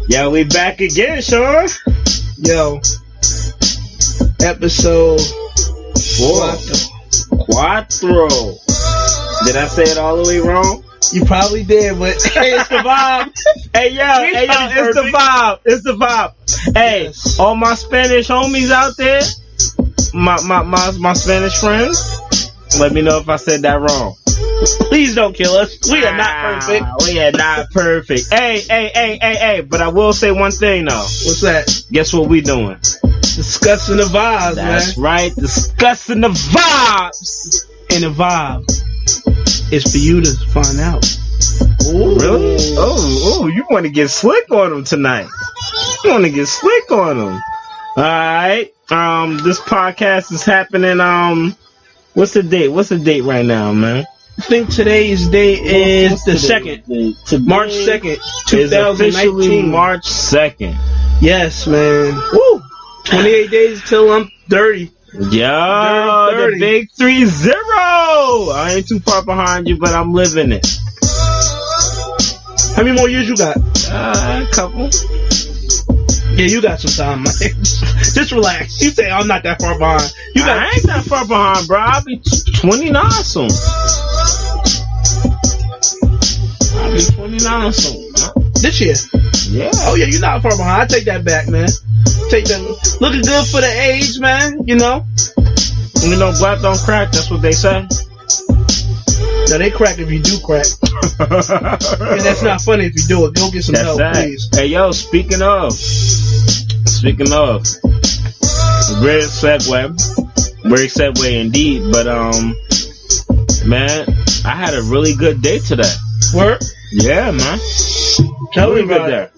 Yeah, we back again, Shawn. Yo, episode Cuatro. Did I say it all the way wrong? You probably did, but hey, it's the vibe. Hey, yo, it's the vibe. It's the vibe. Hey, yes. All my Spanish homies out there, my Spanish friends, let me know if I said that wrong. Please don't kill us. We are not perfect. We are not perfect. Hey. But I will say one thing, though. What's that? Guess what we doing? Discussing the vibes, That's right. Discussing the vibes. And the vibe is for you to find out. Ooh. Really? Oh, you want to get slick on them tonight. You want to get slick on them. All right. This podcast is happening, what's the date? What's the date right now, man? I think today's date is the 2nd. March 2nd, 2019. March 2nd. Yes, man. Woo! 28 days till I'm 30. Yo, the big 3-0. I ain't too far behind you, but I'm living it. How many more years you got? A couple. Yeah, you got some time, man. Just relax. You say I'm not that far behind. I ain't that far behind, bro. I'll be 29 soon. This year? Yeah. Oh, yeah, you're not far behind. I take that back, man. Take that. Looking good for the age, man. You know? Black don't crack. That's what they say. No, they crack if you do crack. And that's not funny if you do it. Go get some help, please. Hey, yo, speaking of. Great segue indeed. But, man, I had a really good day today. Word? Yeah, man. Tell me about that.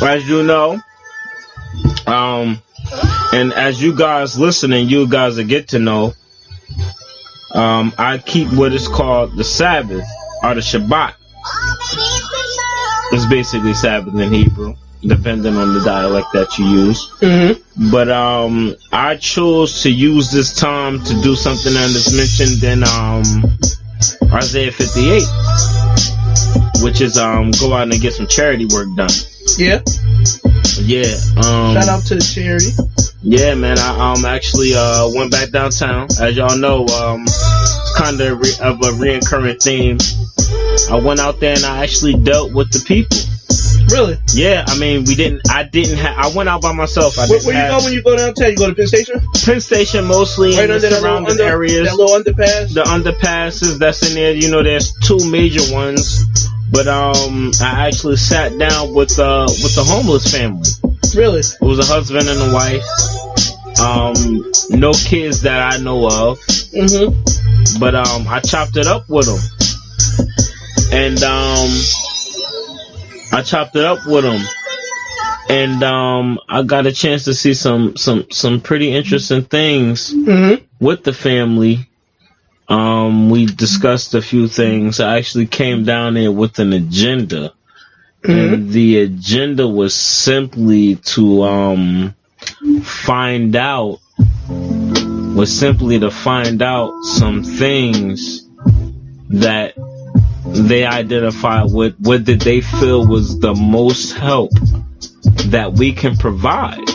As you know, and as you guys listening, you guys will get to know, I keep what is called the Sabbath, or the Shabbat. It's basically Sabbath in Hebrew, depending on the dialect that you use. Mm-hmm. But I chose to use this time to do something that is mentioned in Isaiah 58, which is go out and get some charity work done. Yeah. Yeah. Shout out to the charity. Yeah, man. I actually went back downtown. As y'all know, kind of a reoccurring theme. I went out there and I actually dealt with the people. Really? Yeah. I mean, I went out by myself. Where you go when you go downtown? You go to Penn Station? Penn Station mostly, right in the surrounding areas. That little underpass? The underpasses that's in there. There's two major ones. But I actually sat down with the homeless family. Really? It was a husband and a wife. No kids that I know of. Mm-hmm. But I chopped it up with them. And I got a chance to see some pretty interesting things with the family. We discussed a few things. I actually came down there with an agenda. And the agenda was simply to find out some things that they identified with. What did they feel was the most help that we can provide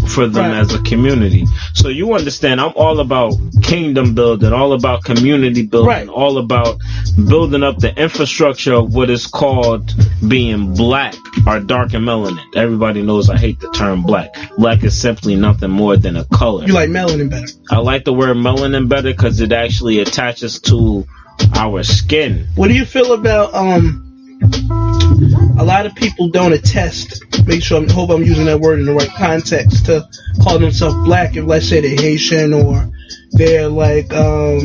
for them as a community? So you understand, I'm all about kingdom building, all about community building, all about building up the infrastructure of what is called being black or dark and melanin. Everybody knows I hate the term black. Black is simply nothing more than a color. You like melanin better? I like the word melanin better because it actually attaches to our skin. What do you feel about a lot of people don't attest, hope I'm using that word in the right context, to call themselves black if, let's say, they're Haitian or they're like, or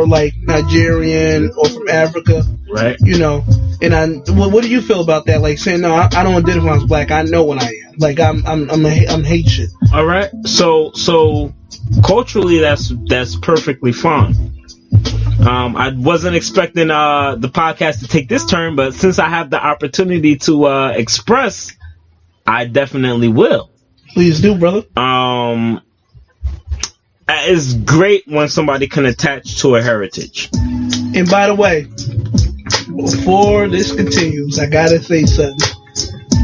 like Nigerian or from Africa, right? And what do you feel about that? Like saying, no, I don't identify as black. I know what I am. Like I'm Haitian. All right. So culturally, that's perfectly fine. I wasn't expecting the podcast to take this turn, but since I have the opportunity to express, I definitely will. Please do, brother. It's great when somebody can attach to a heritage. And by the way, before this continues, I gotta say something.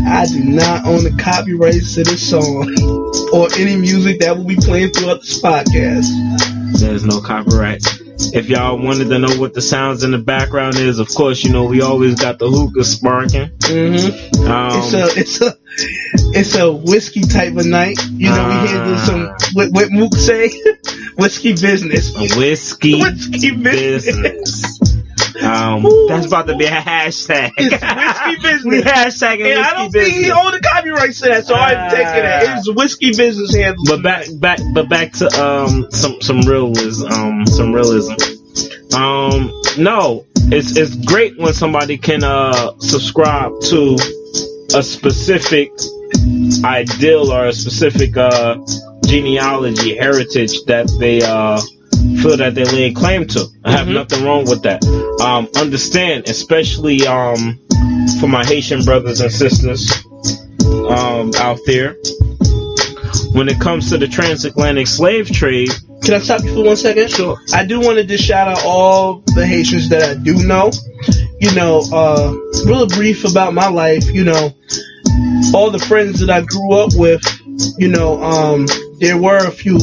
I do not own the copyrights to this song or any music that will be playing throughout this podcast. There's no copyright. If y'all wanted to know what the sounds in the background is, of course, you know we always got the hookah sparking. It's a whiskey type of night. You know, we here doing some what Mook say, whiskey business. Whiskey business. That's about to be a hashtag. It's whiskey business. We hashtagging and whiskey I don't business. think he owned the copyrights to that, so I'm taking it. It's whiskey business handle. But back to some realism. No, it's great when somebody can subscribe to a specific ideal or a specific genealogy, heritage that they feel that they lay claim to. I have nothing wrong with that. Understand, especially for my Haitian brothers and sisters out there, when it comes to the transatlantic slave trade. Can I stop you for 1 second? Sure. I do want to just shout out all the Haitians that I do know. You know, real brief about my life. You know, all the friends that I grew up with. You know, there were a few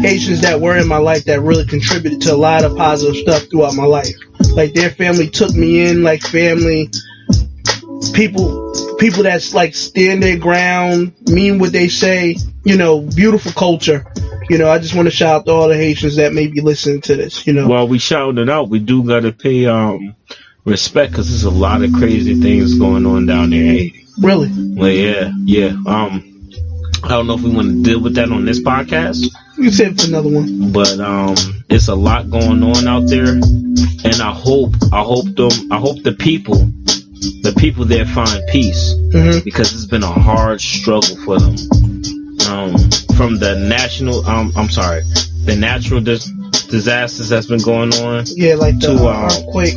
Haitians that were in my life that really contributed to a lot of positive stuff throughout my life. Like their family took me in like family. People that's like stand their ground, mean what they say. You know, beautiful culture. You know, I just want to shout out to all the Haitians that may be listening to this, you know. Well, we shouting it out. We do got to pay respect because there's a lot of crazy things going on down there in Haiti. Really? Well, yeah. I don't know if we want to deal with that on this podcast. You can save it for another one. But it's a lot going on out there, and I hope the people there find peace because it's been a hard struggle for them. From the natural disasters that's been going on. Yeah, like the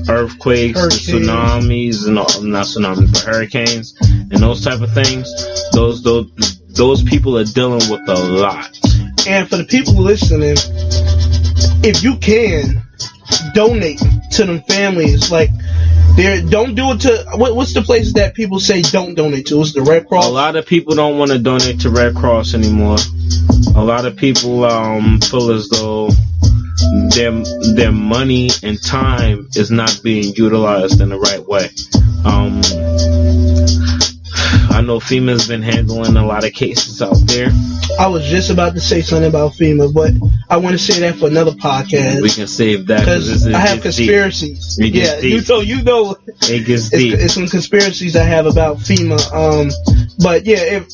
earthquakes, the tsunamis, and not tsunamis, but hurricanes, and those type of things. Those people are dealing with a lot. And for the people listening, if you can, donate to them families. Like, don't do it to what's the places that people say don't donate to? It's the Red Cross. A lot of people don't want to donate to Red Cross anymore. A lot of people feel as though their money and time is not being utilized in the right way. I know FEMA's been handling a lot of cases out there. I was just about to say something about FEMA, but I want to say that for another podcast. We can save that because I have conspiracies. It gets deep. You know, it gets deep. It's some conspiracies I have about FEMA. But yeah, if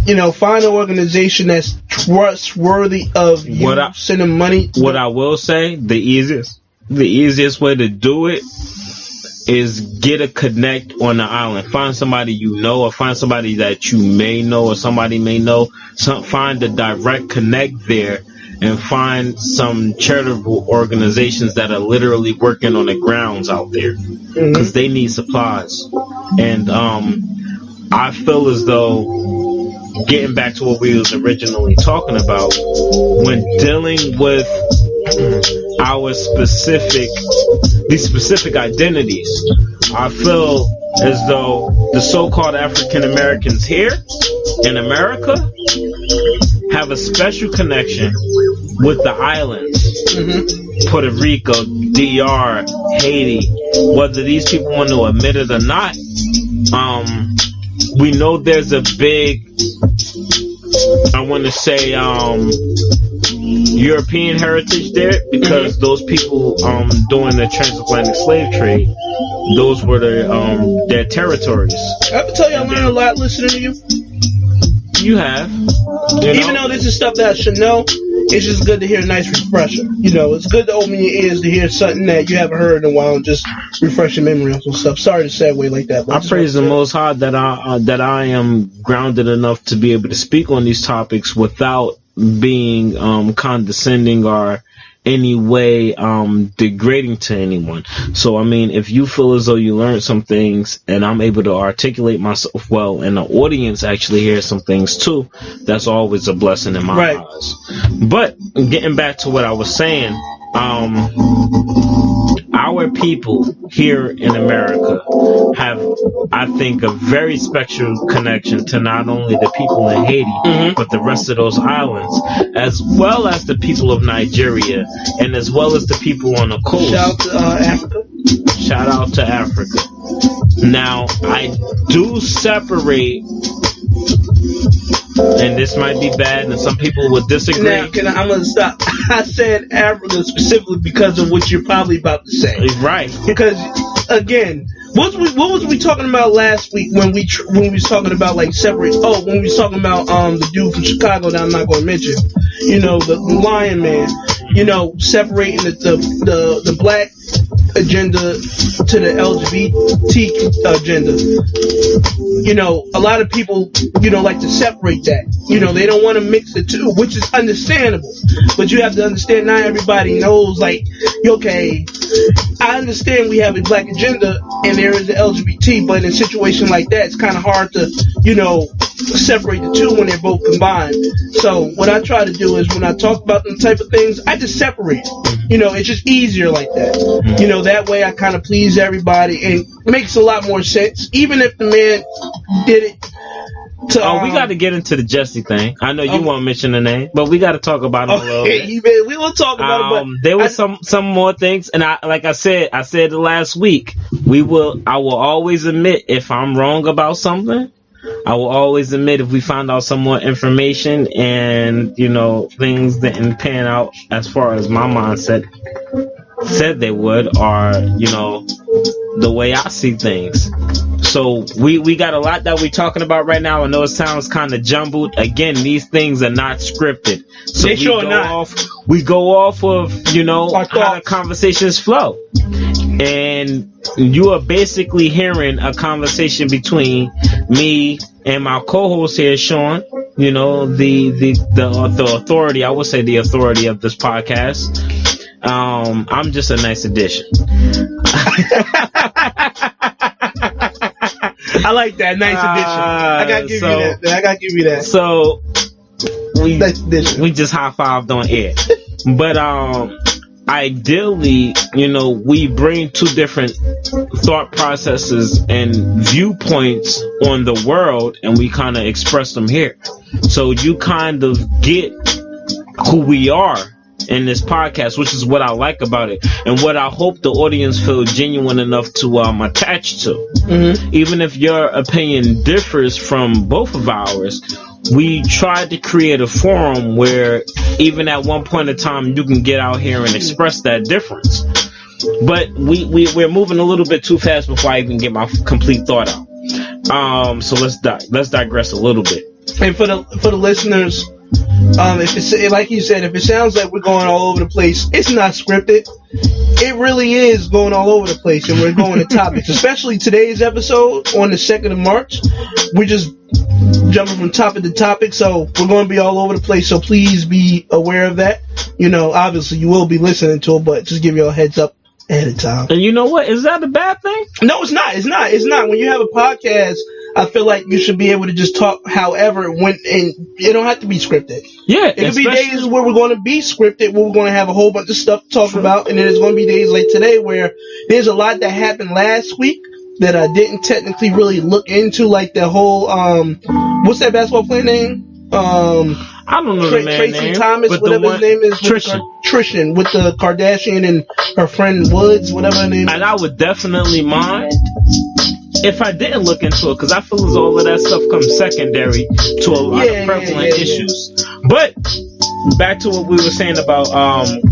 you know, find an organization that's trustworthy of you sending money. What I will say, the easiest way to do it is get a connect on the island. Find somebody you know, or find somebody that you may know, or somebody may know. Find a direct connect there, and find some charitable organizations that are literally working on the grounds out there, because they need supplies. And I feel as though, getting back to what we was originally talking about, when dealing with these specific identities, I feel as though the so-called African Americans here in America have a special connection with the islands, Puerto Rico, DR, Haiti. Whether these people want to admit it or not, we know there's a big, I want to say, European heritage there, because those people during the transatlantic slave trade, those were their territories. I have to tell you, I learned a lot listening to you. You have. Even though this is stuff that I should know, it's just good to hear a nice refresher. You know, it's good to open your ears to hear something that you haven't heard in a while and just refresh your memory on some stuff. Sorry to segue like that. I praise the Most High that I am grounded enough to be able to speak on these topics without being condescending or any way degrading to anyone. So I mean, if you feel as though you learned some things and I'm able to articulate myself well, and the audience actually hears some things too, that's always a blessing in my eyes. But getting back to what I was saying, our people here in America have, I think, a very special connection to not only the people in Haiti, but the rest of those islands, as well as the people of Nigeria, and as well as the people on the coast. Shout out to Africa. Shout out to Africa. Now, I do separate, and this might be bad, and some people would disagree. Now, I'm going to stop. I said Africa specifically because of what you're probably about to say. Right. Because, again, what was we talking about last week when we was talking about, like, separate? Oh, when we was talking about the dude from Chicago that I'm not going to mention. You know, the Lion Man. You know, separating the black agenda to the LGBT agenda. You know, a lot of people, you know, like to separate that. You know, they don't want to mix the two, which is understandable. But you have to understand, not everybody knows, like, okay, I understand we have a black agenda and there is the LGBT, but in a situation like that, it's kind of hard to, you know, separate the two when they're both combined. So what I try to do is when I talk about them type of things, I just separate. You know, it's just easier like that. You know, that way I kind of please everybody and it makes a lot more sense. Even if the man did it to... we got to get into the Jesse thing. I know you won't mention the name, but we got to talk about it a little bit. We will talk about it, but... There was some more things, and I said it last week, I will always admit if I'm wrong about something. I will always admit if we found out some more information and, you know, things didn't pan out as far as my mindset said they would, or, you know, the way I see things. So we got a lot that we're talking about right now. I know it sounds kind of jumbled. Again, these things are not scripted. So they sure not. We go off of, you know, how the conversations flow. And you are basically hearing a conversation between me and my co-host here, Shawn. You know, the authority, I would say the authority of this podcast. I'm just a nice addition. I like that, nice addition. I gotta give you that. I gotta give you that. So we just high-fived on air. But ideally, you know, we bring two different thought processes and viewpoints on the world, and we kind of express them here. So you kind of get who we are in this podcast, which is what I like about it, and what I hope the audience feel genuine enough to attach to. Even if your opinion differs from both of ours, we tried to create a forum where even at one point in time you can get out here and express that difference. But we're moving a little bit too fast before I even get my complete thought out. So let's digress a little bit. And for the listeners, if it's like you said, if it sounds like we're going all over the place, it's not scripted. It really is going all over the place, and we're going to topics. Especially today's episode on the 2nd of March. We're just jumping from topic to topic, so we're going to be all over the place, so please be aware of that. You know, obviously you will be listening to it, but just give you a heads up ahead of time. And you know what? Is that a bad thing? No, it's not. It's not. When you have a podcast, I feel like you should be able to just talk however and it don't have to be scripted. Yeah. It could be days where we're going to be scripted, where we're going to have a whole bunch of stuff to talk about, and then there's going to be days like today where there's a lot that happened last week that I didn't technically really look into, like the whole, what's that basketball player name? I don't know the man's Tracy name, Thomas, whatever his name is. Trishan, with the Kardashian and her friend Woods, whatever her name is. And I would definitely mind if I didn't look into it, because I feel as all of that stuff comes secondary to a lot of prevalent issues. But back to what we were saying about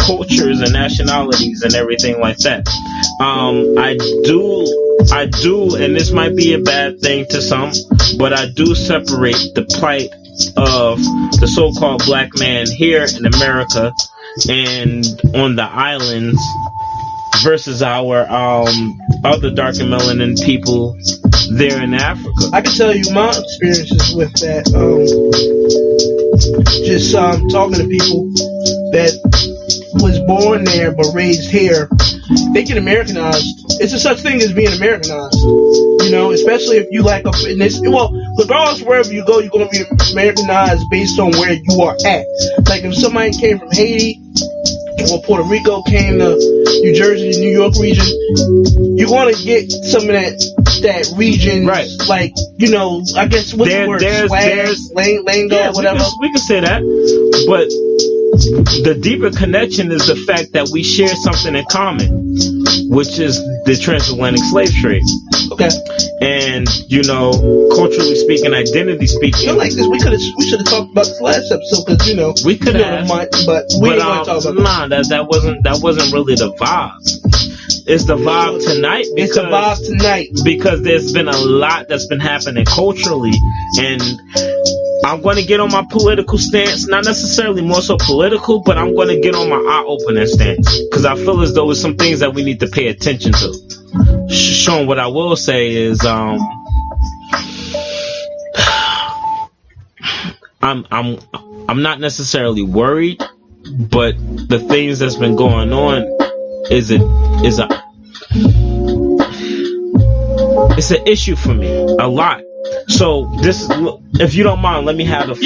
cultures and nationalities and everything like that. I do, and this might be a bad thing to some, but I do separate the plight of the so-called black man here in America and on the islands versus our other dark and melanin people there in Africa. I can tell you my experiences with that. Just talking to people that was born there but raised here, they get Americanized. It's a such thing as being Americanized. You know, especially if you like in this. Well, regardless wherever you go, you're going to be Americanized based on where you are at. Like if somebody came from Haiti, or Puerto Rico came to New Jersey, New York region, you're going to get some of that region, right? Like, you know, I guess what's the word? Swag, lingo, whatever. We can say that, but the deeper connection is the fact that we share something in common, which is the transatlantic slave trade. Okay. And, you know, culturally speaking, identity speaking. I feel like this. We should have talked about this last episode, because, you know, we could have, but we ain't going to talk about that. That wasn't really the vibe. It's the vibe tonight. It's the vibe tonight because there's been a lot that's been happening culturally, and I'm going to get on my political stance, not necessarily more so political, but I'm going to get on my eye-opening stance, because I feel as though it's some things that we need to pay attention to. Shawn, what I will say is, I'm not necessarily worried, but the things that's been going on it's an issue for me, a lot. So this, if you don't mind, let me have the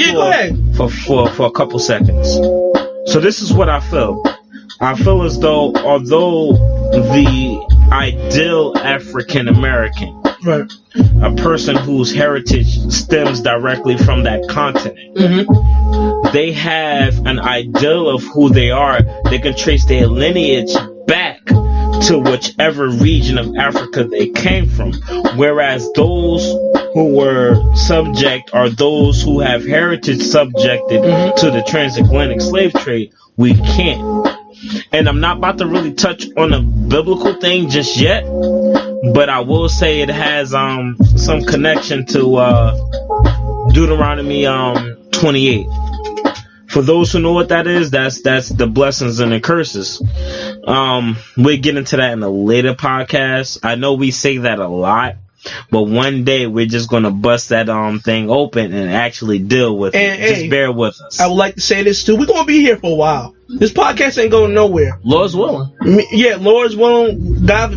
floor for a couple seconds. So this is what I feel. I feel as though, although the ideal African American, right, a person whose heritage stems directly from that continent, they have an ideal of who they are. They can trace their lineage back to whichever region of Africa they came from. Whereas those who were subject, or those who have heritage subjected to the transatlantic slave trade, we can't. And I'm not about to really touch on a biblical thing just yet, but I will say it has some connection to Deuteronomy 28. For those who know what that is, that's the blessings and the curses. We'll get into that in a later podcast. I know we say that a lot, but one day we're just gonna bust that thing open and actually deal with it. Just bear with us. I would like to say this too. We're gonna be here for a while. This podcast ain't going nowhere. Lord's willing. Yeah, Lord's willing. God,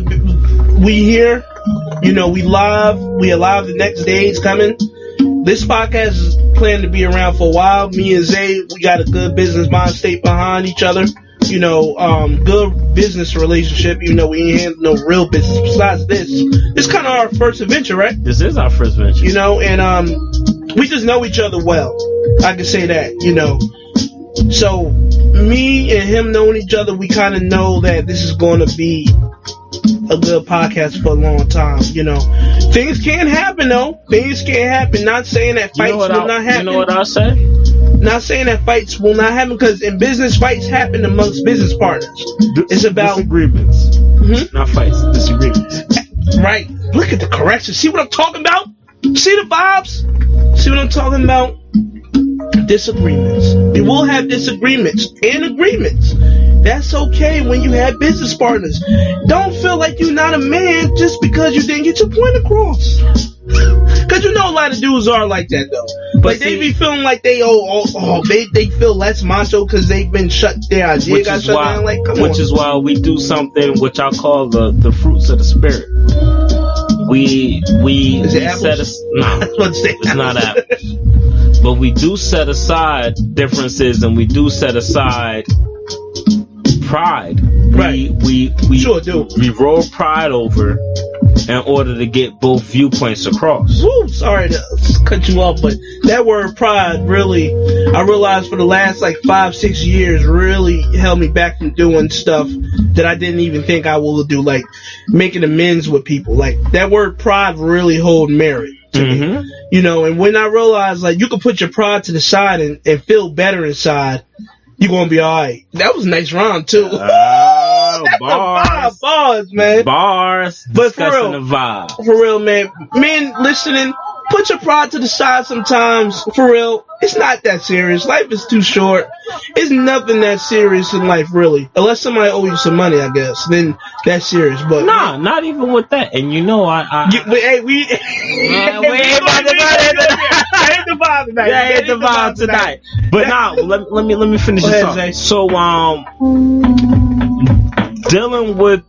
we here. You know, we live. We alive. The next day is coming. This podcast is planned to be around for a while. Me and Zay, we got a good business mind state behind each other. You know, good business relationship. Even though we ain't handle no real business besides this. This kind of our first adventure, right? This is our first venture. You know, and we just know each other well. I can say that. You know, so me and him knowing each other, we kind of know that this is going to be a good podcast for a long time. You know, things can happen though. Things can happen. Not saying that fights will not happen. You know what I'll say? Not saying that fights will not happen, because in business, fights happen amongst business partners. It's about disagreements, not fights. Disagreements. Right. Look at the correction. See what I'm talking about? See the vibes? See what I'm talking about? Disagreements. We will have disagreements and agreements. That's okay when you have business partners. Don't feel like you're not a man just because you didn't get your point across. Because you know a lot of dudes are like that though. But like they be feeling like they they feel less macho because they've been their idea got shut down. Like, come on. Which is why we do something which I call the fruits of the spirit. We set it's not apples. But we do set aside differences, and we do set aside pride. Right. We sure do. We roll pride over in order to get both viewpoints across. Woo, sorry to cut you off, but that word pride really, I realized for the last like 5-6 years, really held me back from doing stuff that I didn't even think I will do, like making amends with people. Like that word pride really hold merit to me. You know, and when I realized like you can put your pride to the side and feel better inside, you're gonna be alright. That was a nice rhyme too. That's bars. Bars, man. Bars. But for real, the vibe. For real, man. Men listening, put your pride to the side sometimes. For real, it's not that serious. Life is too short. It's nothing that serious in life, really. Unless somebody owes you some money, I guess. Then that's serious. But nah, not even with that. And you know, we ain't about the vibe tonight. But now, let me finish this off. So, dealing with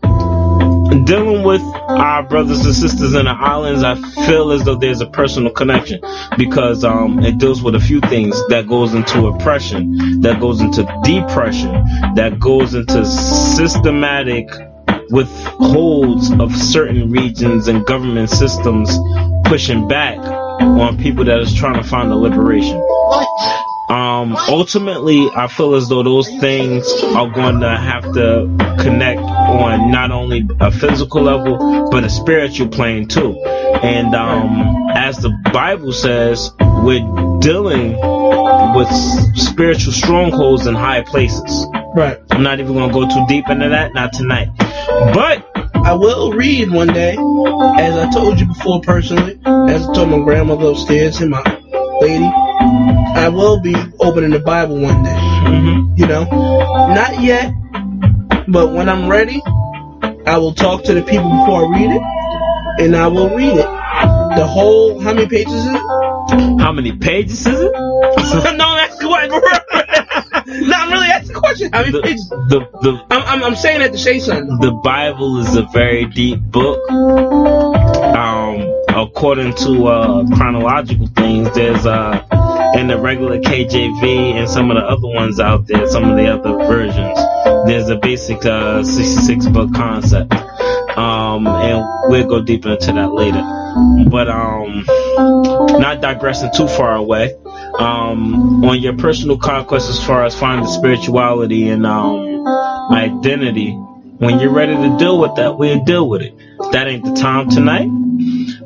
dealing with our brothers and sisters in the islands, I feel as though there's a personal connection because it deals with a few things that goes into oppression, that goes into depression, that goes into systematic withholds of certain regions and government systems pushing back on people that is trying to find a liberation. Ultimately, I feel as though those things are going to have to connect on not only a physical level, but a spiritual plane too. And as the Bible says, we're dealing with spiritual strongholds in high places. Right. I'm not even going to go too deep into that, not tonight. But I will read one day, as I told you before personally, as I told my grandmother upstairs and my lady, I will be opening the Bible one day. mm-hmm. You know, not yet, but when I'm ready, I will talk to the people before I read it, and I will read it. The whole, how many pages is it? How many pages is it? No, that's what. No, I'm really asking the question. How many pages? I'm saying that to say something. The Bible is a very deep book. According to chronological things, there's in the regular KJV and some of the other ones out there, some of the other versions, there's a basic 66 book concept. And we'll go deeper into that later. But not digressing too far away. On your personal conquest as far as finding spirituality and identity, when you're ready to deal with that, we'll deal with it. That ain't the time tonight.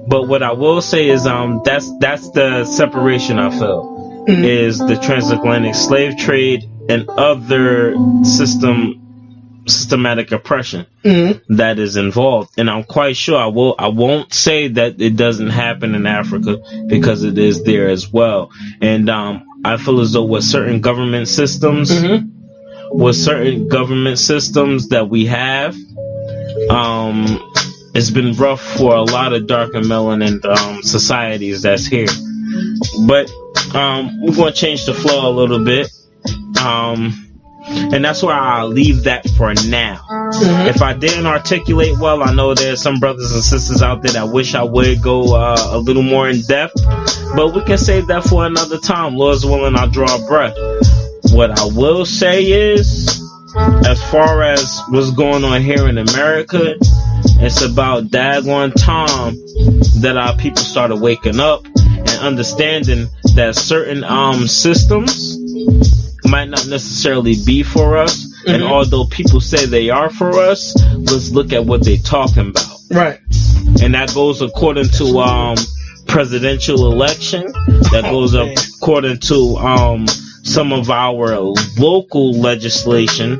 But what I will say is that's the separation I feel. Mm-hmm. Is the transatlantic slave trade and other systematic oppression mm-hmm. that is involved. And I'm quite sure I won't say that it doesn't happen in Africa, because it is there as well. And I feel as though with certain government systems, mm-hmm. That we have, it's been rough for a lot of dark and melanin societies that's here. But we're going to change the flow a little bit. And that's where I'll leave that for now. Mm-hmm. If I didn't articulate well, I know there's some brothers and sisters out there that wish I would go a little more in depth, but we can save that for another time. Lord's willing, I'll draw a breath. What I will say is, as far as what's going on here in America, it's about daggone time that our people started waking up and understanding that certain systems might not necessarily be for us. Mm-hmm. And although people say they are for us, let's look at what they're talking about. Right. And that goes according to presidential election. That goes according to some of our local legislation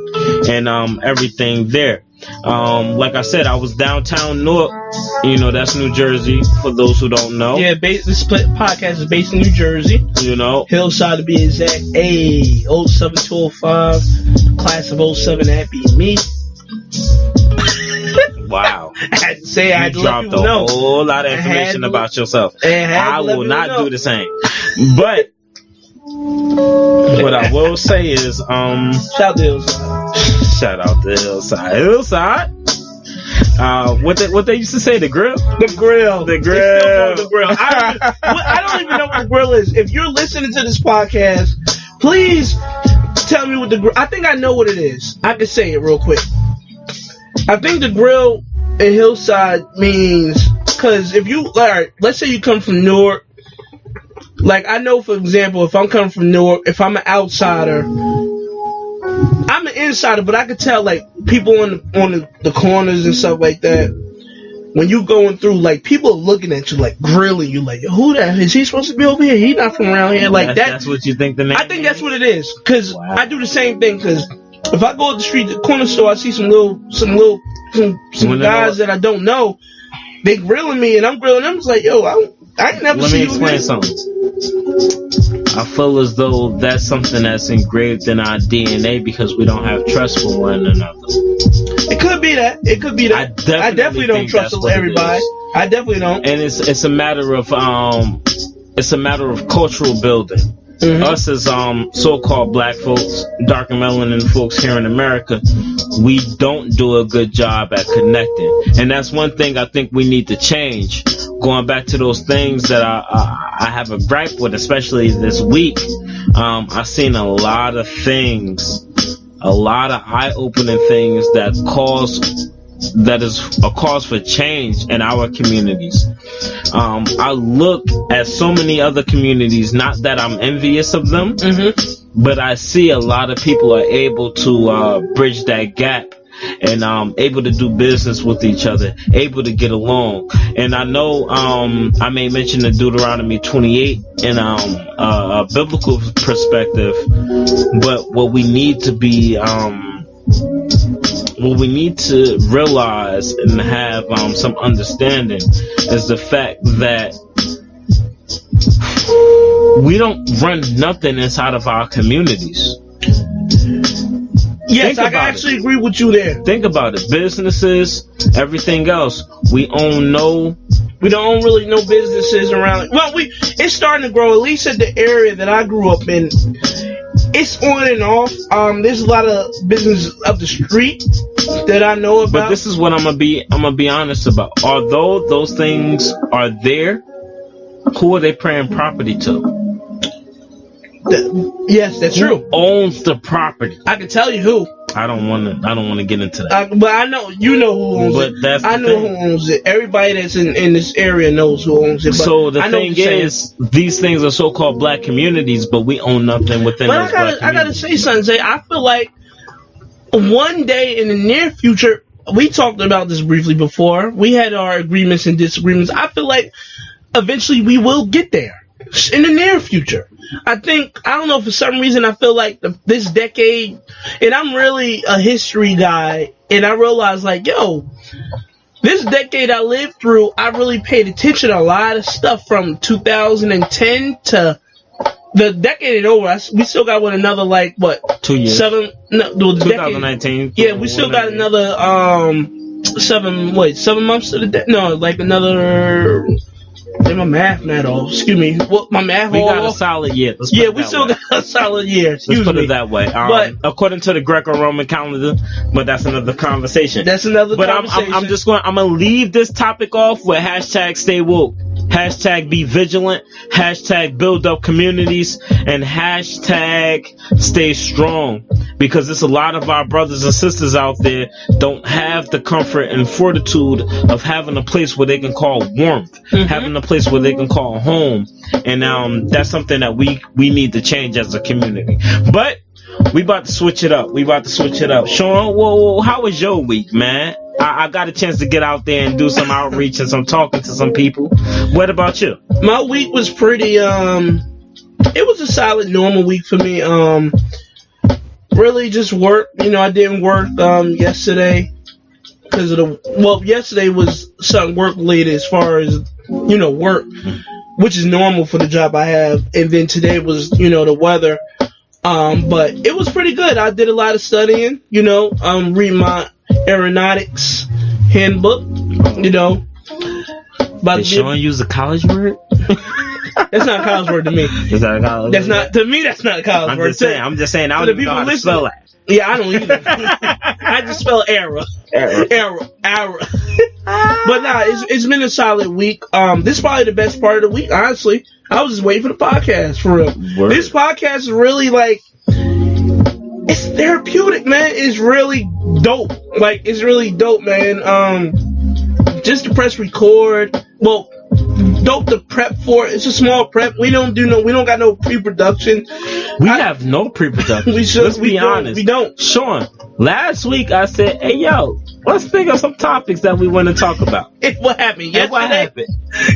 and everything there. Like I said, I was downtown Newark. You know, that's New Jersey, for those who don't know. Yeah, this podcast is based in New Jersey. You know. Hillside to be exact. 07205, class of 07, that be me. Wow. I had to say, I had to let people know. You dropped a whole lot of information about yourself. I will not do the same. But what I will say is, shout out to Hillside. Shout out to Hillside. Hillside. What they used to say, the grill? The grill. The grill. The grill. I don't even know what the grill is. If you're listening to this podcast, please tell me what the grill. I think I know what it is. I can say it real quick. I think the grill in Hillside means, because if you, alright, let's say you come from Newark. Like, I know, for example, if I'm coming from Newark, if I'm an outsider, I'm an insider, but I could tell, like, people on the corners and stuff like that, when you going through, like, people are looking at you, like, grilling you, like, who that is? He supposed to be over here? He not from around here. Like, that's what you think the name I think that's what it is, because I do the same thing, because if I go up the street, the corner store, I see some guys that I don't know, they grilling me, and I'm grilling them. It's like, yo, I ain't never seen you. Let me explain something. I feel as though that's something that's engraved in our DNA because we don't have trust for one another. It could be that. I definitely don't trust everybody. I definitely don't. And it's a matter of cultural building. us as so-called black folks, dark and melanin folks here in America, we don't do a good job at connecting. And that's one thing I think we need to change. Going back to those things that I have a gripe with, especially this week, I've seen a lot of things, a lot of eye-opening things that is a cause for change in our communities. I look at so many other communities, not that I'm envious of them, but I see a lot of people are able to bridge that gap and able to do business with each other, able to get along. And I know I may mention the Deuteronomy 28 in a biblical perspective, but what we need to be what we need to realize and have some understanding is the fact that we don't run nothing inside of our communities. Yes, I can actually agree with you there. Think about it. Businesses, everything else. We don't own really no businesses around. Well, it's starting to grow, at least at the area that I grew up in. It's on and off. There's a lot of business up the street that I know about. But this is what I'm gonna be honest about. Although those things are there, who are they paying property to? Yes, that's true. Who owns the property? I can tell you who. I don't want to get into that. But I know who owns it. I know who owns it. Everybody that's in this area knows who owns it. But so the thing is, these things are so-called black communities, but we own nothing within those black communities. I gotta say something, Zay. I feel like one day in the near future, we talked about this briefly before. We had our agreements and disagreements. I feel like eventually we will get there in the near future. I don't know, for some reason I feel like this decade, and I'm really a history guy, and I realized like, this decade I lived through, I really paid attention to a lot of stuff from 2010 to the decade is over. We still got another 2 years? 2019. Yeah, we still got another 7 months to the decade. No, another. My math not off. Excuse me. My math. We got a solid year. We still got a solid year. Let's put it that way. But according to the Greco-Roman calendar, but that's another conversation. Conversation. I'm gonna leave this topic off with hashtag stay woke, hashtag be vigilant, hashtag build up communities, and hashtag stay strong. Because there's a lot of our brothers and sisters out there don't have the comfort and fortitude of having a place where they can call warmth, having a place where they can call home, and that's something that we need to change as a community. But we about to switch it up. Shawn, how was your week, man? I got a chance to get out there and do some outreach and some talking to some people. What about you? My week was pretty it was a solid normal week for me. Really just work. I didn't work yesterday because yesterday was something work related as far as work, which is normal for the job I have, and then today was the weather. But it was pretty good. I did a lot of studying, read my aeronautics handbook, Did Shawn use a college word? That's not a college word to me. Is that a college word? To me, that's not a college word. I'm just saying, I don't even know how to spell that. Yeah, I don't either. I just spell error. But nah, it's been a solid week. This is probably the best part of the week, honestly. I was just waiting for the podcast, for real. Word. This podcast is really it's therapeutic, man. It's really dope. It's really dope, man. Just to press record. Well, dope to prep for. It's a small prep. We don't got no pre-production. We have no pre-production. Let's be honest. We don't. Shawn, last week I said, hey, let's think of some topics that we want to talk about. What happened?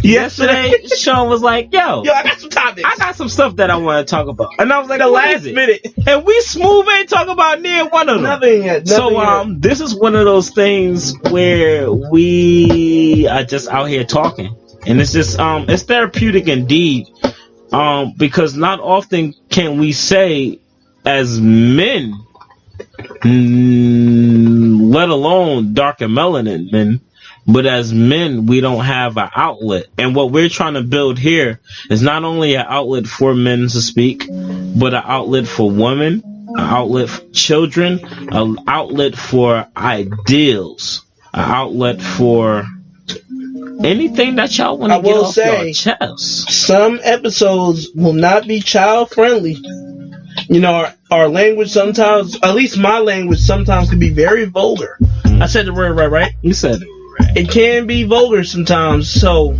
Yesterday, Shawn was like, Yo, I got some topics. I got some stuff that I want to talk about. And I was like, the last minute. And we smooth ain't talk about near one of them. Nothing yet. This is one of those things where we are just out here talking. And it's just, it's therapeutic indeed. Because not often can we say as men, let alone dark and melanin men, But as men, we don't have an outlet. And what we're trying to build here is not only an outlet for men to speak, but an outlet for women, an outlet for children, an outlet for ideals, an outlet for anything that y'all want to get off your chest. Some episodes will not be child friendly. You know, our language sometimes, at least my language, sometimes can be very vulgar. I said the word right? You said it right. It can be vulgar sometimes, so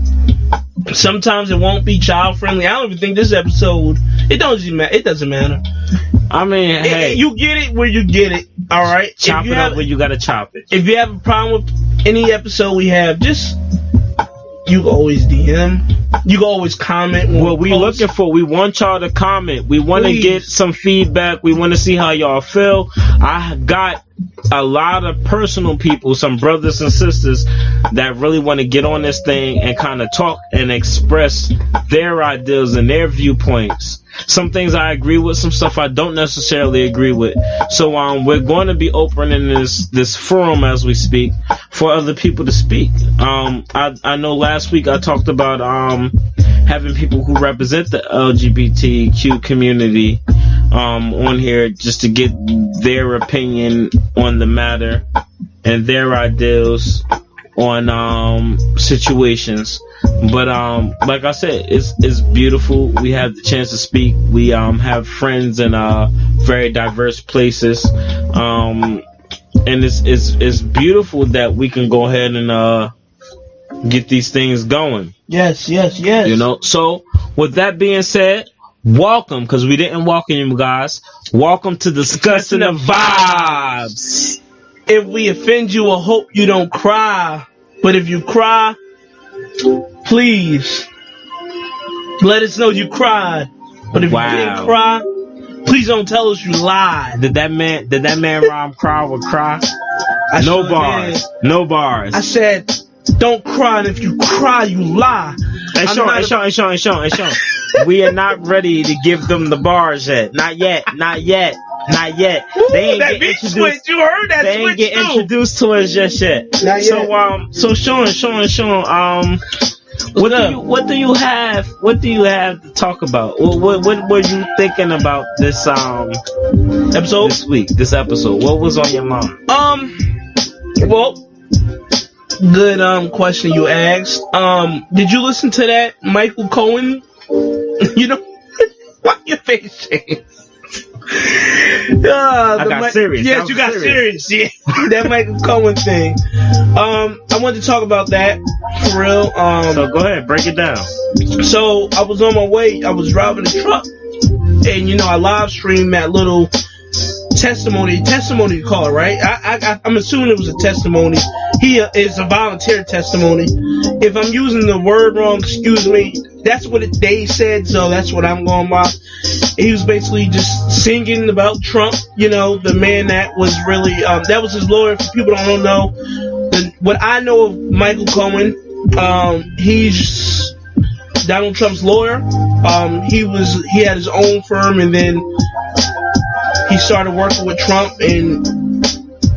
sometimes it won't be child friendly. I don't even think this episode, it doesn't matter. I mean, hey. You get it where you get it, alright? Chop it up where you gotta chop it. If you have a problem with any episode we have, just, you can always DM. You can always comment. What we looking for, we want y'all to comment. We want to get some feedback. We want to see how y'all feel. I got a lot of personal people, some brothers and sisters that really want to get on this thing and kind of talk and express their ideas and their viewpoints. Some things I agree with, some stuff I don't necessarily agree with. So we're going to be opening this forum as we speak for other people to speak. I know last week I talked about having people who represent the LGBTQ community on here just to get their opinion on the matter and their ideals on situations. But like I said, it's beautiful. We have the chance to speak. We have friends in very diverse places. And it's beautiful that we can go ahead and get these things going. Yes. You know, so with that being said, welcome, because we didn't welcome you guys. Welcome to Discussing the Vibes. If we offend you, I hope you don't cry. But if you cry, please let us know you cried. But if you didn't cry, please don't tell us you lied. Did that man Rom cry with cry? No bars. I said, don't cry, and if you cry, you lie. Hey, Shawn. We are not ready to give them the bars yet. Not yet. Ooh, They ain't that get introduced. Switch. You heard that they switch ain't get introduced to us just yet. Not yet. So Shawn, what do you have to talk about? What were you thinking about this episode this episode? What was on your mind? Well, good question you asked. Did you listen to that Michael Cohen? You know, why your face changed? I got serious. Yes, you got serious. Yeah, that Michael Cohen thing. I wanted to talk about that for real. So go ahead, break it down. So I was on my way. I was driving a truck, and you know, I live streamed that little testimony call, right? I'm assuming it was a testimony. It's a volunteer testimony. If I'm using the word wrong, excuse me. That's what they said, so that's what I'm going by. He was basically just singing about Trump, you know, the man that was really, that was his lawyer. For people that don't know, what I know of Michael Cohen, he's Donald Trump's lawyer. He had his own firm, and then he started working with Trump and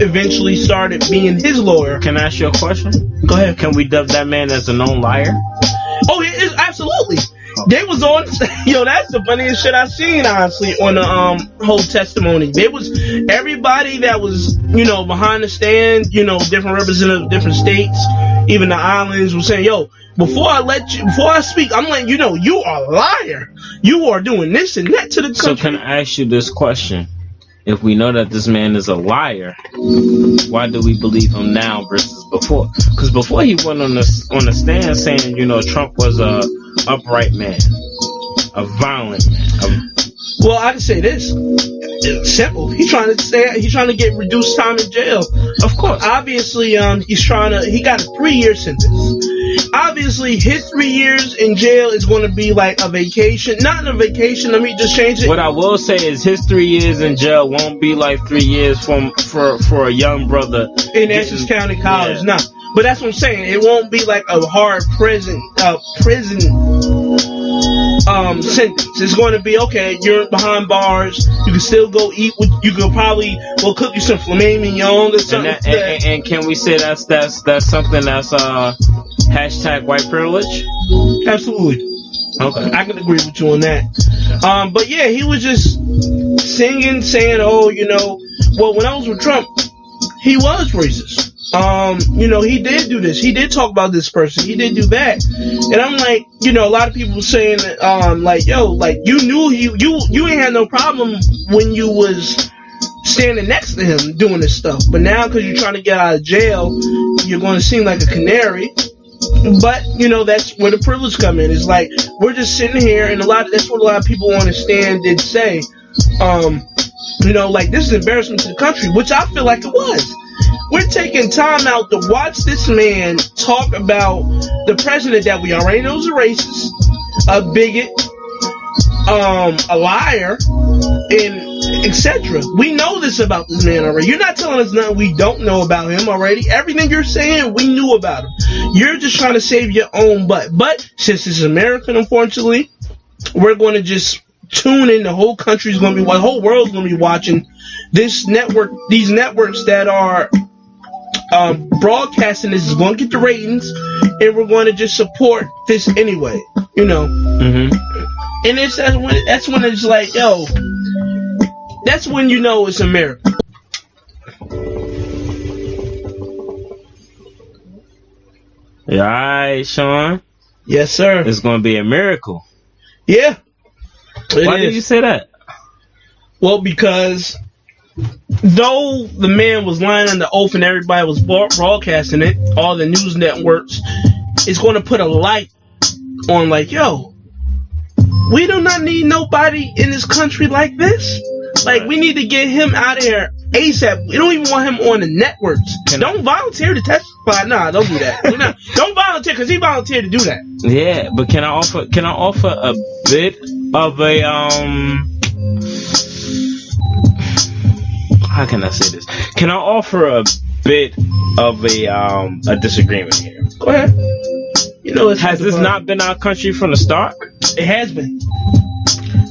eventually started being his lawyer. Can I ask you a question? Go ahead. Can we dub that man as a known liar? Oh, it is, absolutely. They was on, that's the funniest shit I've seen, honestly, on the whole testimony. There was everybody that was, you know, behind the stand, you know, different representatives of different states, even the islands, were saying, yo, before I speak, I'm letting you know you are a liar. You are doing this and that to the country. So can I ask you this question? If we know that this man is a liar, why do we believe him now versus before? Because before he went on the stand saying, you know, Trump was a upright man, a violent man. Well, I can say this. It's simple. He's trying to get reduced time in jail. Of course. Obviously, he got a 3-year sentence. Obviously, his 3 years in jail is going to be like a vacation. Not a vacation. Let me just change it. What I will say is his 3 years in jail won't be like 3 years for a young brother in Essex County College. Yeah. No, but that's what I'm saying. It won't be like a hard prison sentence. It's going to be, okay, you're behind bars. You can still go eat. You could probably cook you some filet mignon or something. And can we say that's something that's hashtag white privilege? Absolutely. Okay. I can agree with you on that. But yeah, he was just singing, saying, oh, well, when I was with Trump, he was racist. He did do this. He did talk about this person. He did do that. And I'm like, a lot of people saying, you knew you ain't had no problem when you was standing next to him doing this stuff. But now, because you're trying to get out of jail, you're going to seem like a canary. But, that's where the privilege come in. It's like, we're just sitting here, and that's what a lot of people on the stand did say. This is embarrassment to the country, which I feel like it was. We're taking time out to watch this man talk about the president that we already know is a racist, a bigot, a liar, and etc. We know this about this man already. You're not telling us nothing we don't know about him already. Everything you're saying, we knew about him. You're just trying to save your own butt. But since it's American, unfortunately, we're going to just tune in. The whole country's going to be, the whole world's going to be watching this network. These networks that are broadcasting this is going to get the ratings, and we're going to just support this anyway. Mm-hmm. And that's when it's like, yo, that's when you know it's America. You alright, Shawn? Yes, sir. It's going to be a miracle. Yeah. Why did you say that? Well, because though the man was lying under oath and everybody was broadcasting it, all the news networks, it's going to put a light on, like, yo, we do not need nobody in this country like this. Like, we need to get him out of here ASAP. We don't even want him on the networks. Don't volunteer to testify. Nah, don't do that. Don't volunteer, because he volunteered to do that. Yeah, but can I offer a bit of a how can I say this? Can I offer a bit of a disagreement here? Go ahead. Has this not been our country from the start? It has been.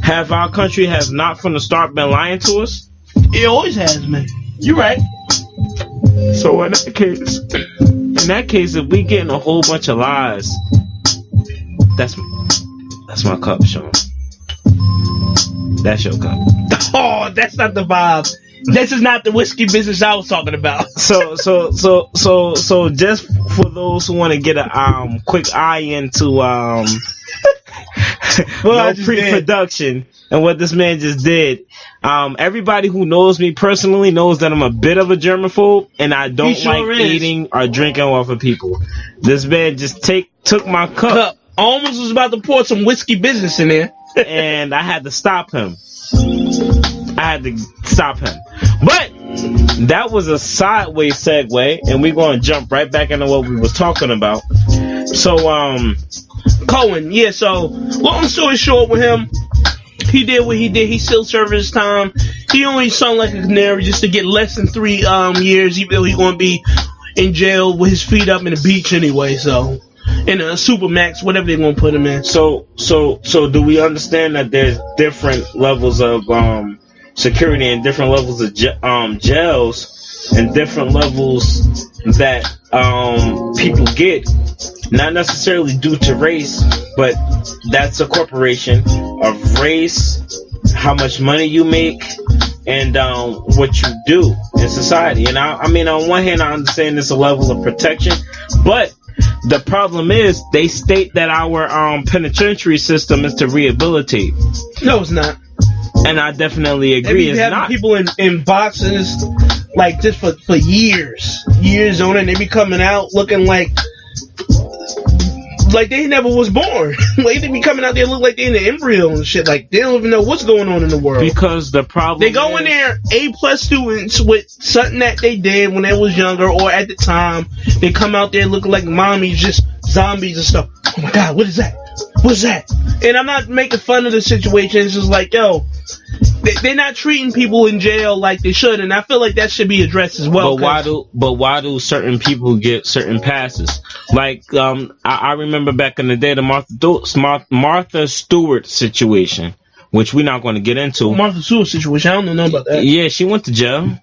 Have our country has not from the start been lying to us? It always has been. You're right. So in that case, if we getting a whole bunch of lies, that's my cup, Shawn. That's your cup. Oh, that's not the vibe. This is not the whiskey business I was talking about. So just for those who want to get a quick eye into pre-production and what this man just did. Everybody who knows me personally knows that I'm a bit of a germaphobe, and I don't like eating or drinking off of people. This man just took my cup. Almost was about to pour some whiskey business in there, and I had to stop him. But that was a sideways segue, and we're going to jump right back into what we was talking about. So, Cohen, yeah, so, long story short with him, he did what he did. He still served his time. He only sung like a canary just to get less than 3 years, even though he's going to be in jail with his feet up in the beach anyway, so, in a Supermax, whatever they're going to put him in. So do we understand that there's different levels of, security and different levels of jails and different levels that people get, not necessarily due to race, but that's a corporation of race, how much money you make, and what you do in society. And I mean, on one hand, I understand there's a level of protection, but the problem is they state that our penitentiary system is to rehabilitate. No, it's not. And I definitely agree. It's not. People in boxes like this for years on it, and they be coming out looking like they never was born. Like they be coming out there look like they in the embryo and shit. Like they don't even know what's going on in the world. Because the problem they go in there A+ students with something that they did when they was younger or at the time. They come out there looking like mommies, just zombies and stuff. Oh my God, what is that? What's that? And I'm not making fun of the situation. It's just like, yo, they're not treating people in jail like they should, and I feel like that should be addressed as well. But why do certain people get certain passes? Like I remember back in the day the Martha Stewart situation, which we're not going to get into. Martha Stewart situation, I don't know about that. Yeah, she went to jail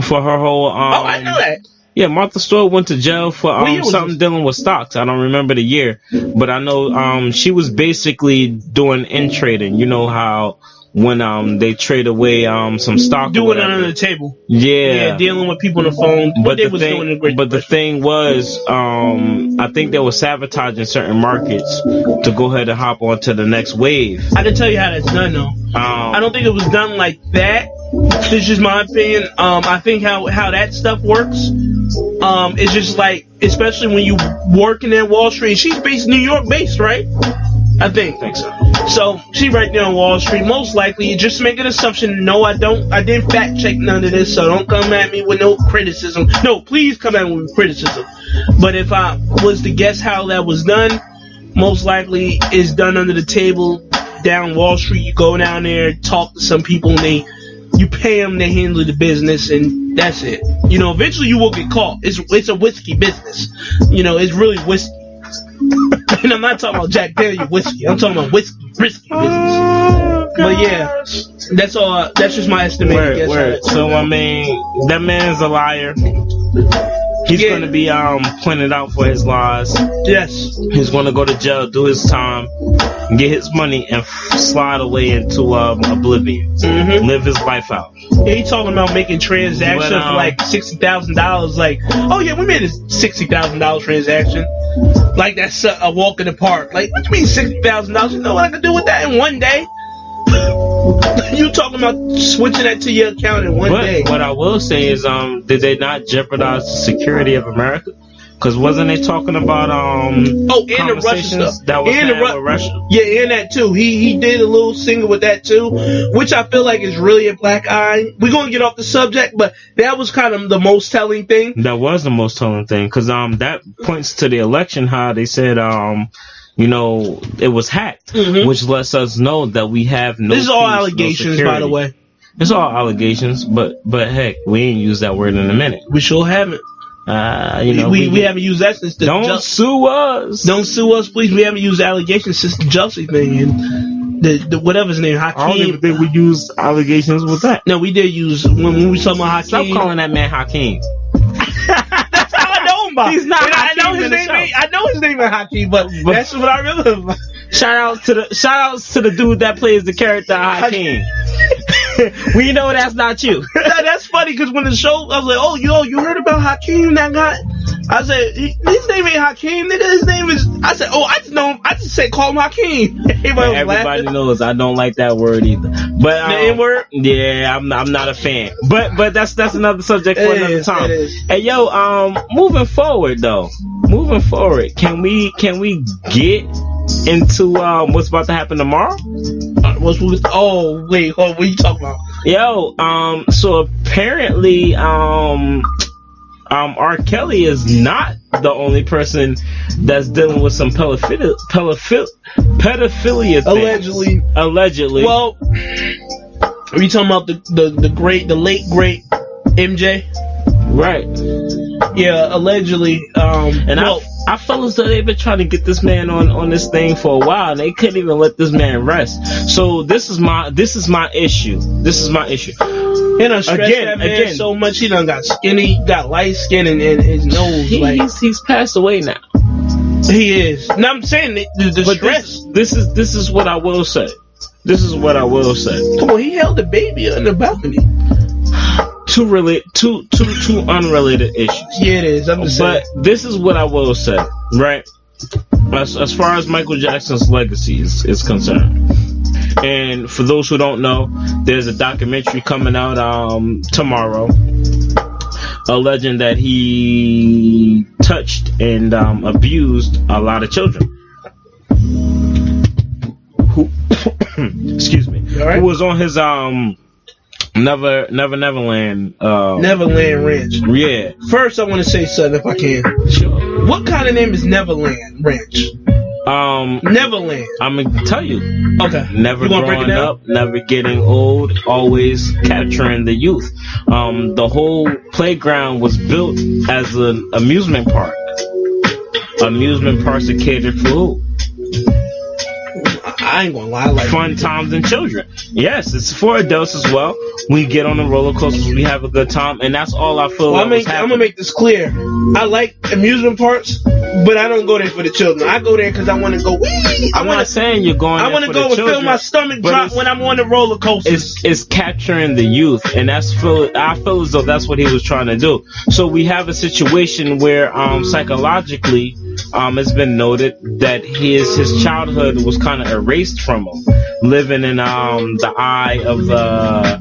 for her whole. I know that. Yeah, Martha Stewart went to jail for something dealing with stocks. I don't remember the year, but I know she was basically doing in trading. You know how when they trade away some stock, doing it under the table. Yeah, dealing with people on the phone. But the thing was, I think they were sabotaging certain markets to go ahead and hop onto the next wave. I can tell you how that's done though. I don't think it was done like that. This is just my opinion. I think how that stuff works. It's just like, especially when you working at Wall Street. She's based New York based, right? I think so. So she right there on Wall Street. Most likely, just make an assumption. No, I didn't fact check none of this, so don't come at me with no criticism. No, please come at me with criticism. But if I was to guess how that was done, most likely it's done under the table down Wall Street. You go down there, talk to some people, and you pay them, they handle the business, and that's it. You know, eventually you will get caught. It's a whiskey business. You know, it's really whiskey. And I'm not talking about Jack Daniel whiskey. I'm talking about risky business. But yeah, that's all. That's just my estimate. Word. So I mean, that man's a liar. He's going to be pointed out for his lies. Yes. He's going to go to jail, do his time, get his money, and slide away into oblivion. Mm-hmm. Live his life out. Yeah, he's talking about making transactions for like $60,000. Like, oh yeah, we made a $60,000 transaction. Like that's a walk in the park. Like, what do you mean $60,000? You know what I can do with that in one day? You talking about switching that to your account in one day? What I will say is, did they not jeopardize the security of America? Because wasn't they talking about and the Russia stuff that was with Russia? Yeah, and that too. He did a little single with that too, which I feel like is really a black eye. We're gonna get off the subject, but that was kind of the most telling thing. That was the most telling thing, because that points to the election. How they said you know, it was hacked, which lets us know that we have no. This is all allegations, no by the way. It's all allegations, but heck, we ain't used that word in a minute. We sure haven't. You know, we haven't used that since the don't sue us. Don't sue us, please. We haven't used allegations since the Jussie thing and the whatever his name, Hakeem. I don't even think we used allegations with that. No, we did use when we talking about Hakeem. Stop calling that man Hakeem. That's how I know him by. He's not. I know his name. I know his name is Hakeem, but that's what I remember. Shout outs to the dude that plays the character Hakeem. We know that's not you. That's funny because when the show, I was like, oh, you heard about Hakeem, that guy? I said, his name ain't Hakeem, nigga. His name is. I said, oh, I just know him. I just said call him Hakeem. Everybody knows I don't like that word either. But the N word. Yeah, I'm not a fan. But that's another subject for another time. Hey yo, moving forward, can we get into what's about to happen tomorrow? Oh wait, what are you talking about? Yo, so apparently R. Kelly is not the only person that's dealing with some pedophilia thing. Allegedly. Well, are you talking about the late great MJ? Right. Yeah, allegedly. I felt as though they've been trying to get this man on this thing for a while, and they couldn't even let this man rest. So this is my issue. He done stretched that man so much. He done got skinny, got light skin, and his nose. He's passed away now. He is. Now I'm saying the stress. This is what I will say. Come on, he held the baby on the balcony. Two unrelated issues. Yeah, it is. I'm just saying. But this is what I will say, right? As far as Michael Jackson's legacy is concerned, and for those who don't know, there's a documentary coming out tomorrow, alleging that he touched and abused a lot of children. Excuse me. All right? Who was on his Neverland Ranch. Yeah. First, I want to say something if I can. Sure. What kind of name is Neverland Ranch? Neverland. I'm gonna tell you. Okay. Never growing up, never getting old, always capturing the youth. The whole playground was built as an amusement park. Amusement parks are catered for who? I ain't gonna lie, like fun times and children. Yes, it's for adults as well. We get on the roller coasters, we have a good time, and that's all I feel. I'm gonna make this clear. I like amusement parks, but I don't go there for the children. I go there because I want to go. I'm not saying you're going. I want to go and feel my stomach drop when I'm on the roller coasters. It's capturing the youth, and I feel as though that's what he was trying to do. So we have a situation where psychologically, it's been noted that his childhood was kind of erased from him, living in the eye of the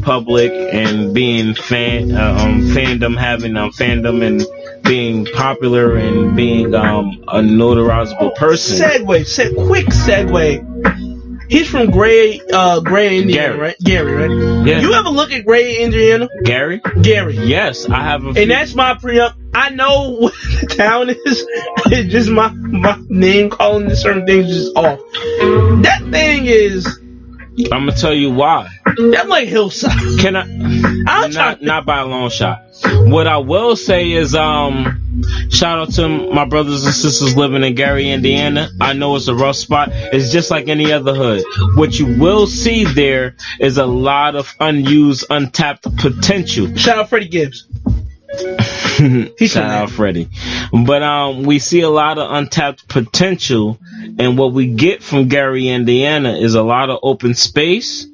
public and being fandom, having fandom and being popular and being a notarizable person. Quick segue. He's from Gray, Indiana, right? Gary, right? Yeah. You ever look at Gray, Indiana? Gary? Yes, I have. And that's my pre-up. I know what the town is. It's just my name calling it certain things is off. That thing is. I'm gonna tell you why. That's like hillside. Can I? Not by a long shot. What I will say is, shout out to my brothers and sisters living in Gary, Indiana. I know it's a rough spot. It's just like any other hood. What you will see there is a lot of unused, untapped potential. Shout out Freddie Gibbs. Shout out Freddie. But we see a lot of untapped potential, and what we get from Gary, Indiana is a lot of open space.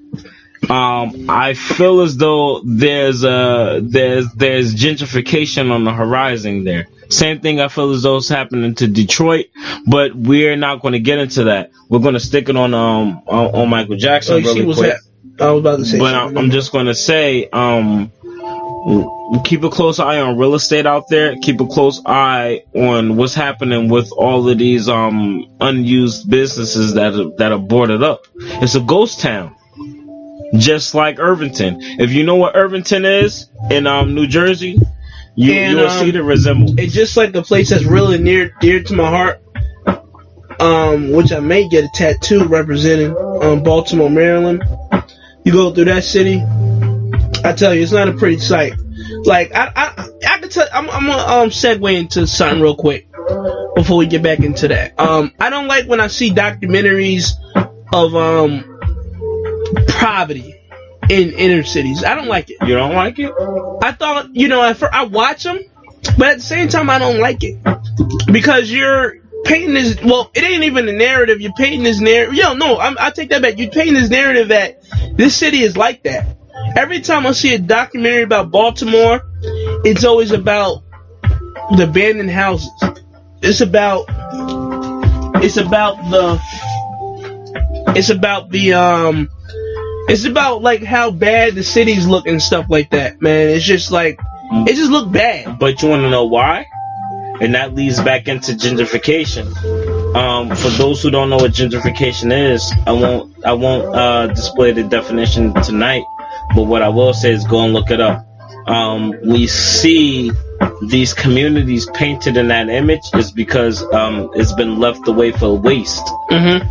I feel as though there's gentrification on the horizon there. Same thing I feel as though is happening to Detroit, but we're not going to get into that. We're going to stick it on Michael Jackson really quick. I was about to say, but I'm just going to say, keep a close eye on real estate out there. Keep a close eye on what's happening with all of these unused businesses that are boarded up. It's a ghost town. Just like Irvington. If you know what Irvington is in New Jersey, you'll see the resemblance. It's just like a place that's really dear to my heart, which I may get a tattoo representing Baltimore, Maryland. You go through that city, I tell you, it's not a pretty sight. Like I can tell. I'm gonna segue into something real quick before we get back into that. I don't like when I see documentaries of poverty in inner cities. I don't like it. You don't like it? I thought, I watch them, but at the same time, I don't like it because you're painting this. Well, it ain't even a narrative. You're painting this narrative. I take that back. You're painting this narrative that this city is like that. Every time I see a documentary about Baltimore, it's always about the abandoned houses. It's about like how bad the cities look and stuff like that, man. It's just like, it just look bad. But you want to know why? And that leads back into gentrification. For those who don't know what gentrification is, I won't display the definition tonight. But what I will say is go and look it up. We see these communities painted in that image is because it's been left away for waste. Mm-hmm.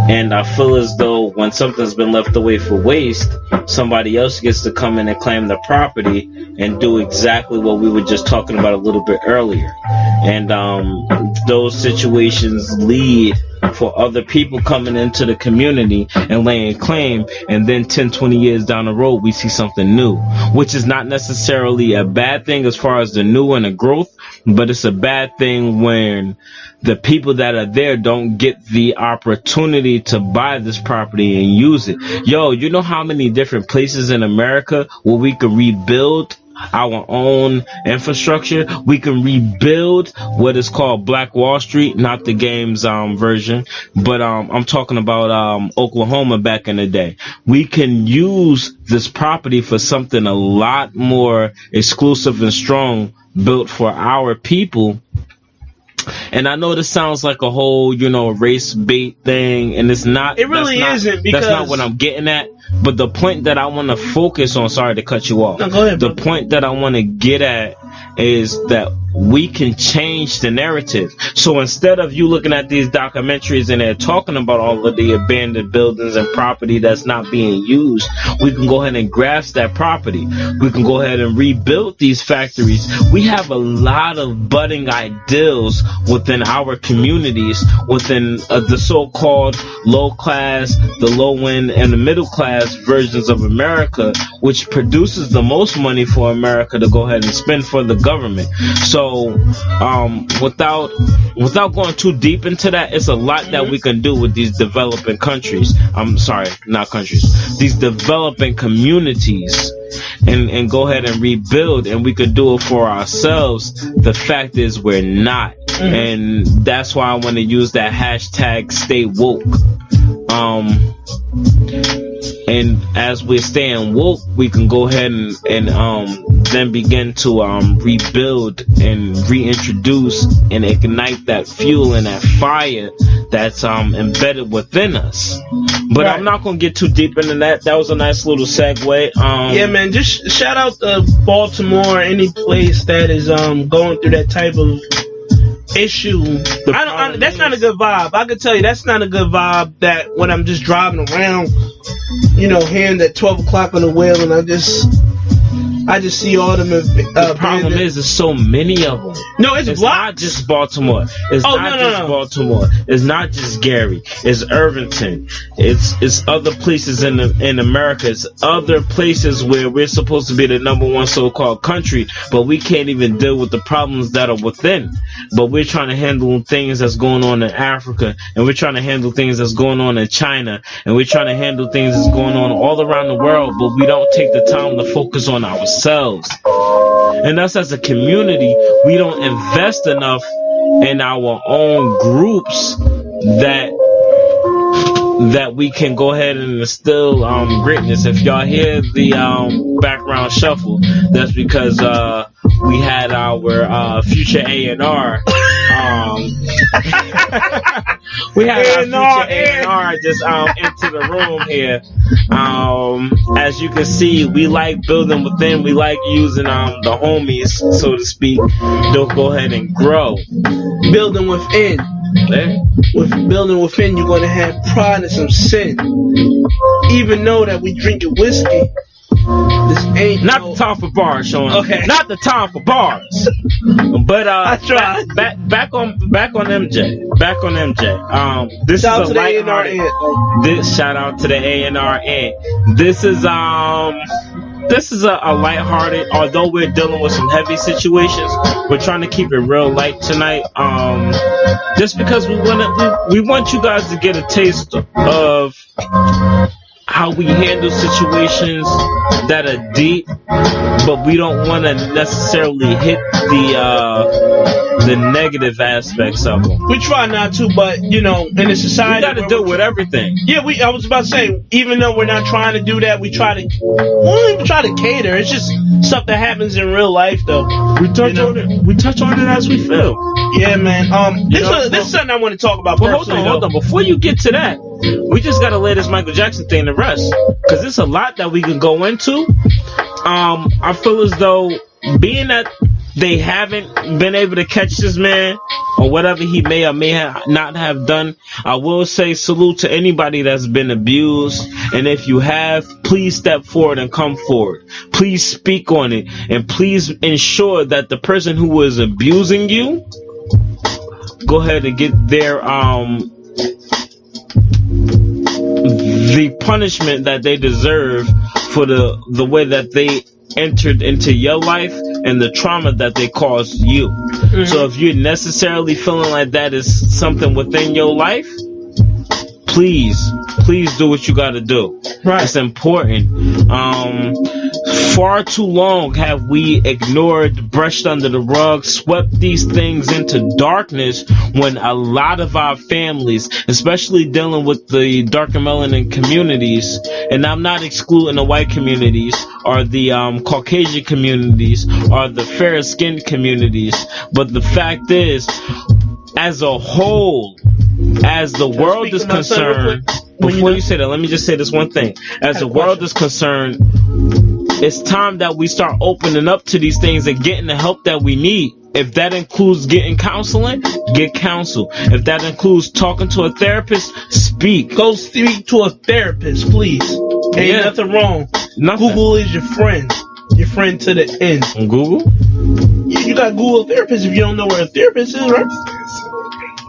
And I feel as though when something's been left away for waste, somebody else gets to come in and claim the property and do exactly what we were just talking about a little bit earlier. And those situations lead for other people coming into the community and laying claim, and then 10, 20 years down the road, we see something new, which is not necessarily a bad thing as far as the new and the growth, but it's a bad thing when the people that are there don't get the opportunity to buy this property and use it. Yo, you know how many different places in America where we could rebuild our own infrastructure? We can rebuild what is called Black Wall Street, not the game's version, but I'm talking about Oklahoma back in the day. We can use this property for something a lot more exclusive and strong, built for our people. And I know this sounds like a whole, race bait thing, and it's not. It really isn't, because that's not what I'm getting at. But the point that I want to focus on, sorry to cut you off. No, go ahead, the brother. point that I want to get at is that we can change the narrative. So instead of you looking at these documentaries and they're talking about all of the abandoned buildings and property that's not being used, we can go ahead and grasp that property. We can go ahead and rebuild these factories. We have a lot of budding ideals within our communities, within the so-called low class, the low end, and the middle class versions of America, which produces the most money for America to go ahead and spend for the government. So without going too deep into that, it's a lot that we can do with these developing countries. I'm sorry, not countries. These developing communities, and go ahead and rebuild, and we can do it for ourselves. The fact is, we're not, and that's why I want to use that hashtag Stay Woke. And as we're staying woke, we can go ahead and then begin to rebuild and reintroduce and ignite that fuel and that fire that's embedded within us. But right. I'm not going to get too deep into that. That was a nice little segue. Yeah, man, just shout out to Baltimore, any place that is going through that type of issue. That's not a good vibe. I can tell you that's not a good vibe, that when I'm just driving around, hearing that 12 o'clock on the wheel, and I just see all them. The problem is, there's so many of them. No, it's blocks. Not not just Baltimore. It's not just Baltimore. It's not just Gary. It's Irvington. It's other places in America. It's other places where we're supposed to be the number one so-called country, but we can't even deal with the problems that are within. But we're trying to handle things that's going on in Africa, and we're trying to handle things that's going on in China, and we're trying to handle things that's going on all around the world, but we don't take the time to focus on ourselves. And us as a community, we don't invest enough in our own groups that we can go ahead and instill greatness. If y'all hear the background shuffle, that's because we had our future A&R. We had our future A&R just into the room here. As you can see, we like building within. We like using the homies, so to speak, to go ahead and grow. Building within. With building within, you're going to have pride and some sin. Even though that we drinking whiskey, this ain't not the time for bars, Shawn. Okay. Not the time for bars. But I tried. Back on MJ. Back on MJ. This shout is a lighthearted. This shout out to the A&R Ant. This is a lighthearted. Although we're dealing with some heavy situations, we're trying to keep it real light tonight. Just because we want you guys to get a taste of how we handle situations that are deep, but we don't want to necessarily hit the negative aspects of them. We try not to, but in a society, we got to deal with everything. Yeah, I was about to say, even though we're not trying to do that, we don't even try to cater. It's just stuff that happens in real life, though. We touch on it. We touch on it as we feel. Yeah, man. This is something I want to talk about. But hold on. Before you get to that, we just got to lay this Michael Jackson thing to rest, because there's a lot that we can go into. I feel as though, being that they haven't been able to catch this man, or whatever he may or may not have done, I will say salute to anybody that's been abused. And if you have, please step forward and come forward. Please speak on it, and please ensure that the person who was abusing you, go ahead and get their the punishment that they deserve for the way that they entered into your life and the trauma that they caused you. Mm-hmm. So if you're necessarily feeling like that is something within your life, please do what you got to do. Right. It's important. Far too long have we ignored, brushed under the rug, swept these things into darkness, when a lot of our families, especially dealing with the dark and melanin communities, and I'm not excluding the white communities or the Caucasian communities or the fair skinned communities, but the fact is, as a whole, as the world is concerned, Before you say that, let me just say this one thing. As the world is concerned, it's time that we start opening up to these things and getting the help that we need. If that includes getting counseling, get counsel. If that includes talking to a therapist, speak. Go speak to a therapist, please. Ain't nothing wrong. Nothing. Google is your friend. Your friend to the end. On Google? You got Google therapist if you don't know where a therapist is, right?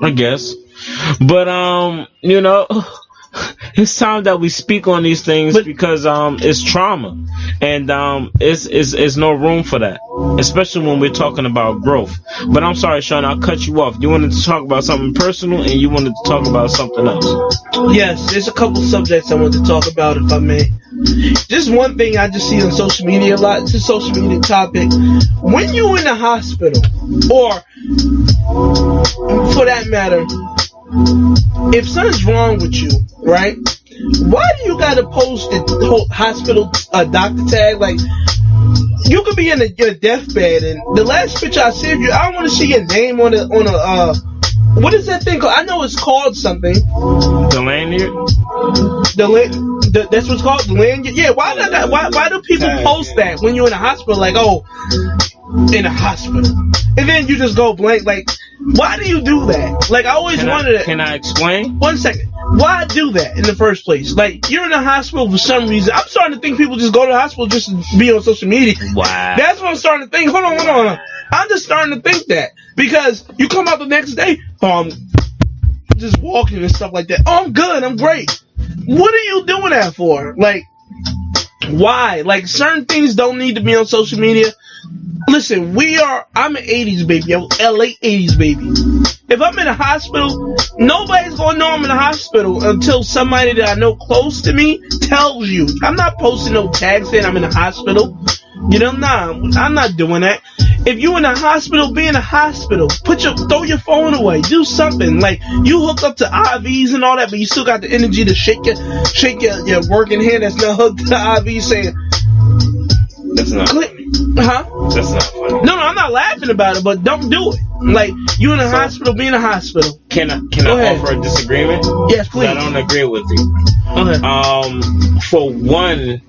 I guess. But, you know, it's time that we speak on these things because it's trauma. And it's no room for that. Especially when we're talking about growth. But I'm sorry, Shawn, I'll cut you off. You wanted to talk about something personal and you wanted to talk about something else. Yes, there's a couple subjects I want to talk about, if I may. Just one thing I just see on social media a lot. It's a social media topic. When you're in the hospital, or for that matter, if something's wrong with you, right? Why do you gotta post the hospital doctor tag? Like, you could be in your deathbed, and the last picture I see of you, I don't want to see your name on a what is that thing called? I know it's called something. The lanyard? That's what's called? The lanyard? Yeah, why do people post that when you're in a hospital? Like, oh, in a hospital. And then you just go blank. Like, why do you do that? Like, I always wondered that. Can I explain? 1 second. Why do that in the first place? Like, you're in a hospital for some reason. I'm starting to think people just go to the hospital just to be on social media. Wow. That's what I'm starting to think. Hold on. I'm just starting to think that. Because you come out the next day, just walking and stuff like that. Oh, I'm good. I'm great. What are you doing that for? Like, why? Like, certain things don't need to be on social media. Listen, I'm an 80s baby. I'm a late 80s baby. If I'm in a hospital, nobody's going to know I'm in a hospital until somebody that I know close to me tells you. I'm not posting no tags saying I'm in a hospital. You know, nah, I'm not doing that. If you in a hospital, be in a hospital. Throw your phone away. Do something. Like, you hook up to IVs and all that, but you still got the energy to shake your working hand that's not hooked to the IV saying, that's not funny. Huh? That's not funny. No, I'm not laughing about it, but don't do it. Like, you in a hospital, be in a hospital. Can I offer a disagreement? Yes, please. I don't agree with you. Okay. For one,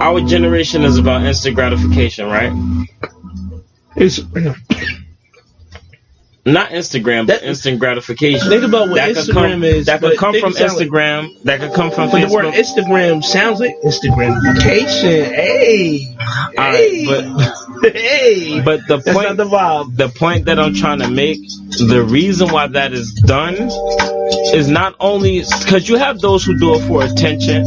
our generation is about instant gratification, right? Not Instagram, but instant gratification. Think about what Instagram is. That could come from Instagram. That could come from Facebook. The word Instagram sounds like Instagramification. Hey. But the point that I'm trying to make, the reason why that is done is not only because you have those who do it for attention,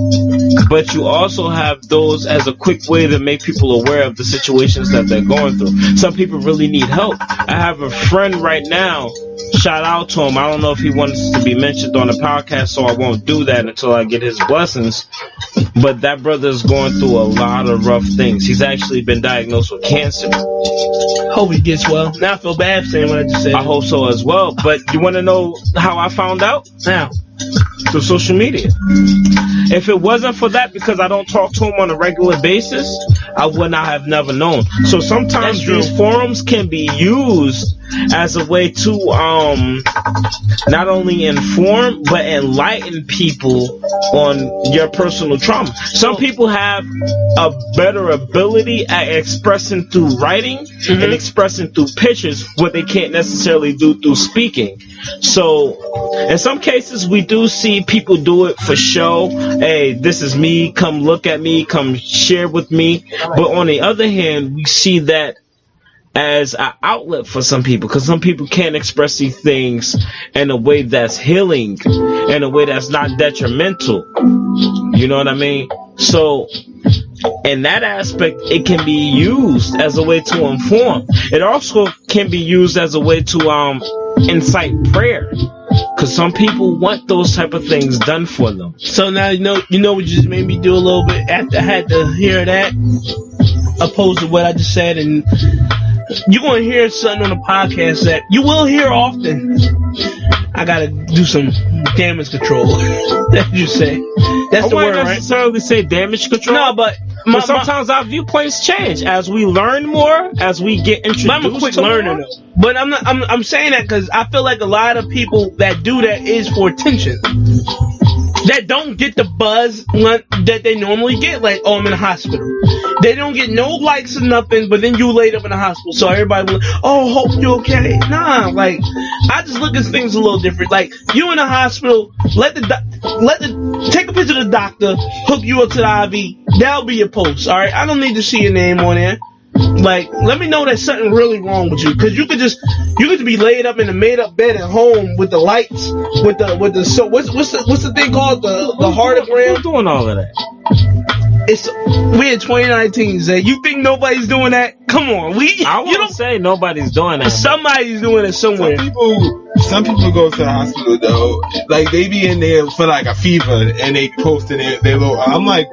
but you also have those as a quick way to make people aware of the situations that they're going through. Some people really need help. I have a friend right now, shout out to him. I don't know if he wants to be mentioned on the podcast, so I won't do that until I get his blessings. But that brother is going through a lot of rough things. He's actually been diagnosed with cancer. Hope he gets well. Now I feel bad saying what I just said. I hope so as well. But you want to know how I found out? Now. Through social media. If it wasn't for that, because I don't talk to him on a regular basis, I would not have never known. So sometimes these forums can be used as a way to not only inform but enlighten people on your personal trauma. Some people have a better ability at expressing through writing and expressing through pictures what they can't necessarily do through speaking. So in some cases we do see people do it for show. Hey, this is me, come look at me, come share with me. But on the other hand, we see that as an outlet for some people, because some people can't express these things in a way that's healing, in a way that's not detrimental. You know what I mean? So in that aspect, it can be used as a way to inform. It also can be used as a way to incite prayer, because some people want those type of things done for them. So now you know what just made me do a little bit after I had to hear that, opposed to what I just said. And you're going to hear something on the podcast that you will hear often. I got to do some damage control. That's what you say. That's the word, right? I wouldn't necessarily say damage control. No, but But sometimes our viewpoints change as we learn more, as we get introduced. I'm a quick learner, though. But I'm saying that because I feel like a lot of people that do that is for attention. That don't get the buzz that they normally get, like, oh, I'm in a hospital. They don't get no likes or nothing, but then you laid up in the hospital, so everybody will, oh, hope you okay. Nah, like, I just look at things a little different. Like, you in the hospital, take a picture of the doctor, hook you up to the IV. That'll be your post, all right? I don't need to see your name on there. Like, let me know that something really wrong with you, because you could be laid up in a made up bed at home with the lights, with the so what's the thing called, the heartogram? Who's doing all of that? We're in 2019, Zay. You think nobody's doing that? Come on, I won't say nobody's doing that. Somebody's doing it somewhere. Some people go to the hospital though, like they be in there for like a fever and they posting their little. I'm like,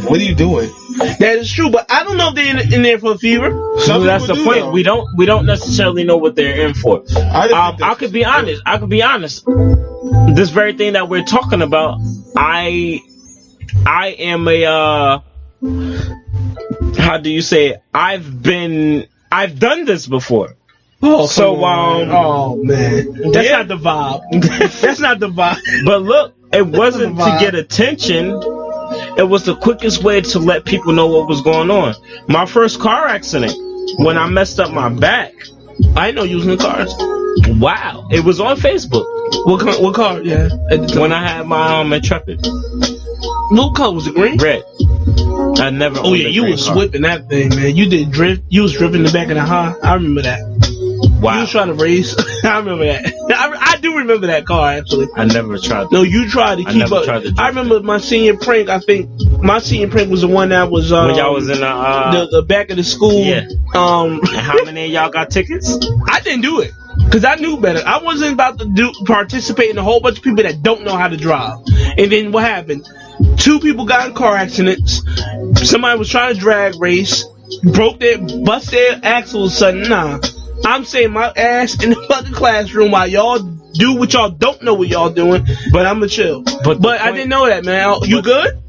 what are you doing? That is true, but I don't know if they're in there for a fever. That's the point. Though. We don't necessarily know what they're in for. I could be honest. This very thing that we're talking about, I am a how do you say it? I've done this before. Oh, so oh man, that's not the vibe. That's not the vibe. But look, it wasn't to get attention. It was the quickest way to let people know what was going on. My first car accident, when I messed up my back, I didn't know you was in cars. Wow, it was on Facebook. What car? Yeah, when I had my Intrepid. What color was it? Green? Red. I never. Oh yeah, you was whipping that thing, man. You did drift. You was drifting the back of the high. I remember that. Wow. You was trying to race. I remember that. I do remember that car, actually. I never tried. No, you tried to keep up. I remember my senior prank. I think my senior prank was the one that was when y'all was in the back of the school. Yeah. And how many of y'all got tickets? I didn't do it because I knew better. I wasn't about to participate in a whole bunch of people that don't know how to drive. And then what happened? 2 people got in car accidents. Somebody was trying to drag race, bust their axle or something. Nah. I'm saying my ass in the fucking classroom while y'all do what y'all don't know what y'all doing, but I'ma chill. But I didn't know that, man. You good?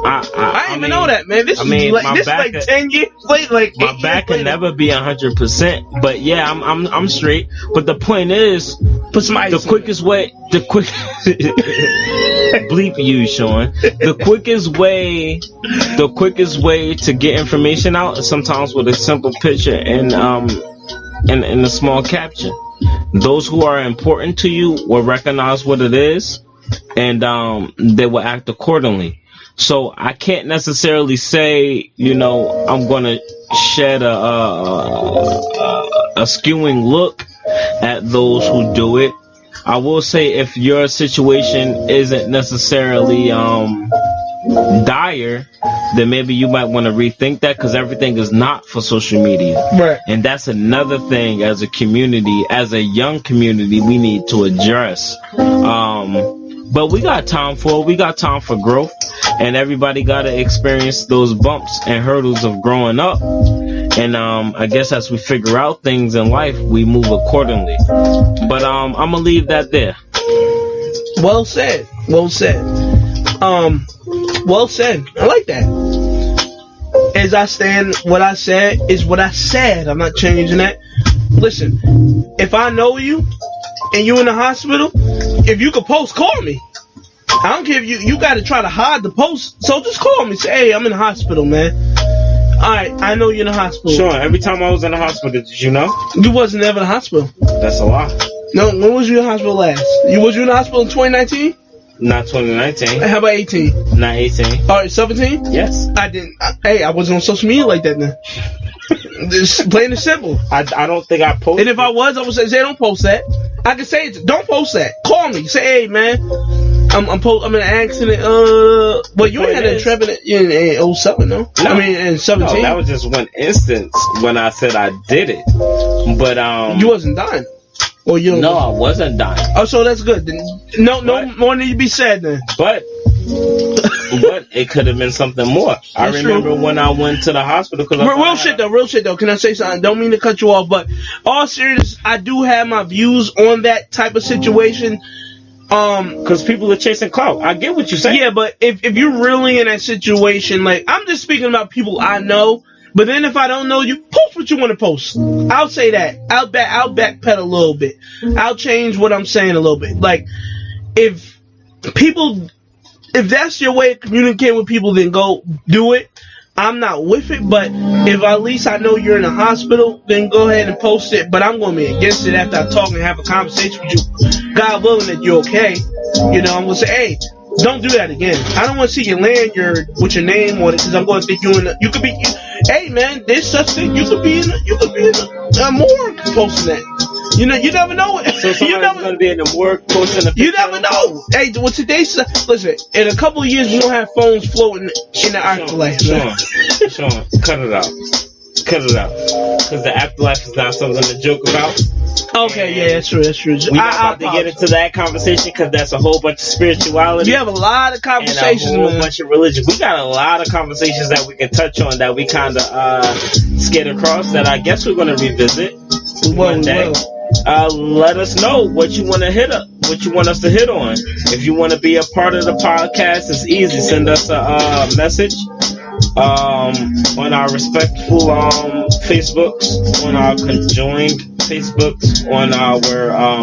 I didn't even know that, man. This is like 10 years late. Like my back can never be 100%, but yeah, I'm straight. But the point is, put some ice. The quickest way bleep you, Shawn. The quickest way to get information out is sometimes with a simple picture and a small caption. Those who are important to you will recognize what it is, and they will act accordingly. So I can't necessarily say, I'm going to shed a skewing look at those who do it. I will say if your situation isn't necessarily dire, then maybe you might want to rethink that, because everything is not for social media. Right. And that's another thing as a community, as a young community, we need to address. But we got time for it. We got time for growth. And everybody got to experience those bumps and hurdles of growing up. And I guess as we figure out things in life, we move accordingly. But I'm going to leave that there. Well said. Well said. Well said. I like that. As I stand, what I said is what I said. I'm not changing that. Listen, if I know you and you in the hospital, if you could post, call me. I don't care if you got to try to hide the post. So just call me. Say, hey, I'm in the hospital, man. Alright, I know you're in the hospital. Sure, every time I was in the hospital, did you know? You wasn't ever in the hospital. That's a lie. No, when was you in the hospital last? Was you in the hospital in 2019? Not 2019. How about 18? Not 18. Alright, 17? Yes. I didn't. I wasn't on social media like that then. Just plain and simple. I don't think I posted. And if I was, I would say, don't post that. I could say it. Don't post that. Call me. Say, hey, man, I'm in an accident. Well, you ain't had an Intrepid in 07, no? I mean, in 17. No, that was just one instance when I said I did it. But you wasn't dying. Or you? No, I wasn't dying. Oh, so that's good. Then no more need to be sad then. But it could have been something more. I remember when I went to the hospital. Real shit though. Can I say something? Don't mean to cut you off, but all serious, I do have my views on that type of situation. Because people are chasing clout. I get what you're saying. Yeah, but if you're really in that situation, like, I'm just speaking about people I know, but then if I don't know you, post what you want to post. I'll say that. I'll backpedal a little bit. I'll change what I'm saying a little bit. Like, if that's your way of communicating with people, then go do it. I'm not with it, but if at least I know you're in a hospital, then go ahead and post it. But I'm going to be against it after I talk and have a conversation with you. God willing that you're okay. You know, I'm going to say, hey, don't do that again. I don't want to see your lanyard with your name on it, because I'm going to think you could be, hey man, there's such thing. You could be in a morgue posting that. You know, you never know. So somebody's going to be in the morgue posting a picture. You never know. Hey, well, today's, listen, in a couple of years, we don't have phones floating in the afterlife. Sean, cut it out. Cut it out. Because the afterlife is not something to joke about. Okay, yeah, that's true. We're about to get into that conversation, because that's a whole bunch of spirituality. You have a lot of conversations, and a whole bunch of religion. We got a lot of conversations that we can touch on that we kind of skid across, that I guess we're going to revisit one day. Let us know what you want to what you want us to hit on. If you want to be a part of the podcast, it's easy. Send us a message on our respectful Facebooks, on our conjoined Facebooks, on our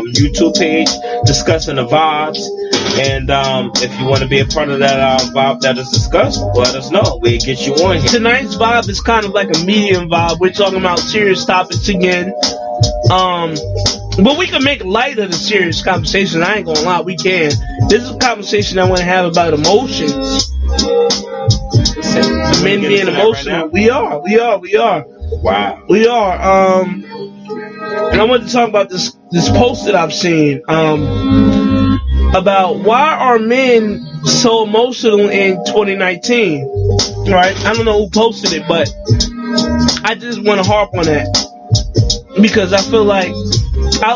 YouTube page, discussing the vibes. And if you want to be a part of that vibe that is discussed, let us know. We'll get you on here. Tonight's vibe is kind of like a medium vibe. We're talking about serious topics again. But we can make light of the serious conversation. I ain't gonna lie, we can. This is a conversation I want to have about emotions. Men being emotional. Right, we are. Wow. We are. And I want to talk about this post that I've seen. About why are men so emotional in 2019? Right? I don't know who posted it, but I just want to harp on that. Because I feel like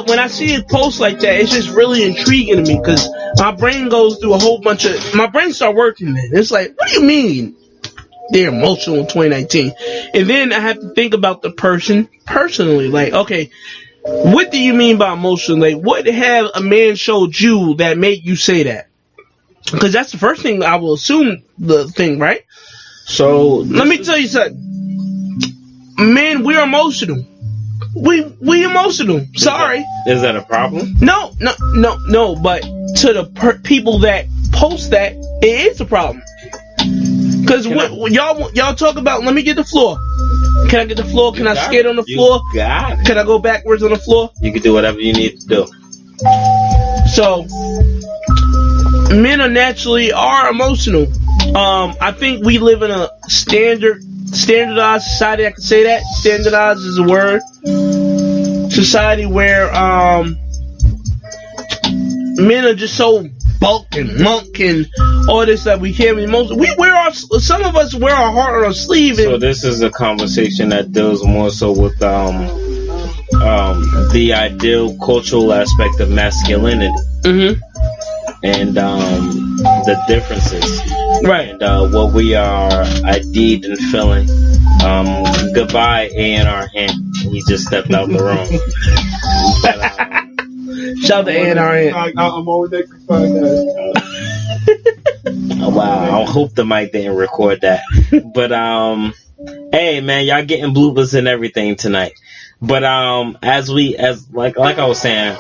when I see a post like that, it's just really intriguing to me, because my brain goes through a whole bunch of... My brain start working then. It's like, what do you mean they're emotional in 2019? And then I have to think about the person personally. Like, okay, what do you mean by emotional? Like, what have a man showed you that made you say that? Because that's the first thing I will assume the thing, right? So, let me tell you something. Men, we're emotional. We emotional. Sorry. Is that a problem? No. But to the people that post that, it is a problem. Because y'all talk about, let me get the floor. Can I get the floor? Can I skate on the floor? Got it. Can I go backwards on the floor? You can do whatever you need to do. So, men are emotional. I think we live in a standardized society. I can say that. Standardized is a word. Society where men are just so bulk and monk and all this that we can't be emotional. Some of us wear our heart on our sleeve. So this is a conversation that deals more so with the ideal cultural aspect of masculinity. Mm-hmm. And the differences, right? And what we are ideed and feeling. Goodbye, A&R Hand. He just stepped out the room. But, shout out to A&R Hand. I'm on next podcast. Wow, I hope the mic didn't record that. But hey man, y'all getting bloopers and everything tonight. But as like I was saying,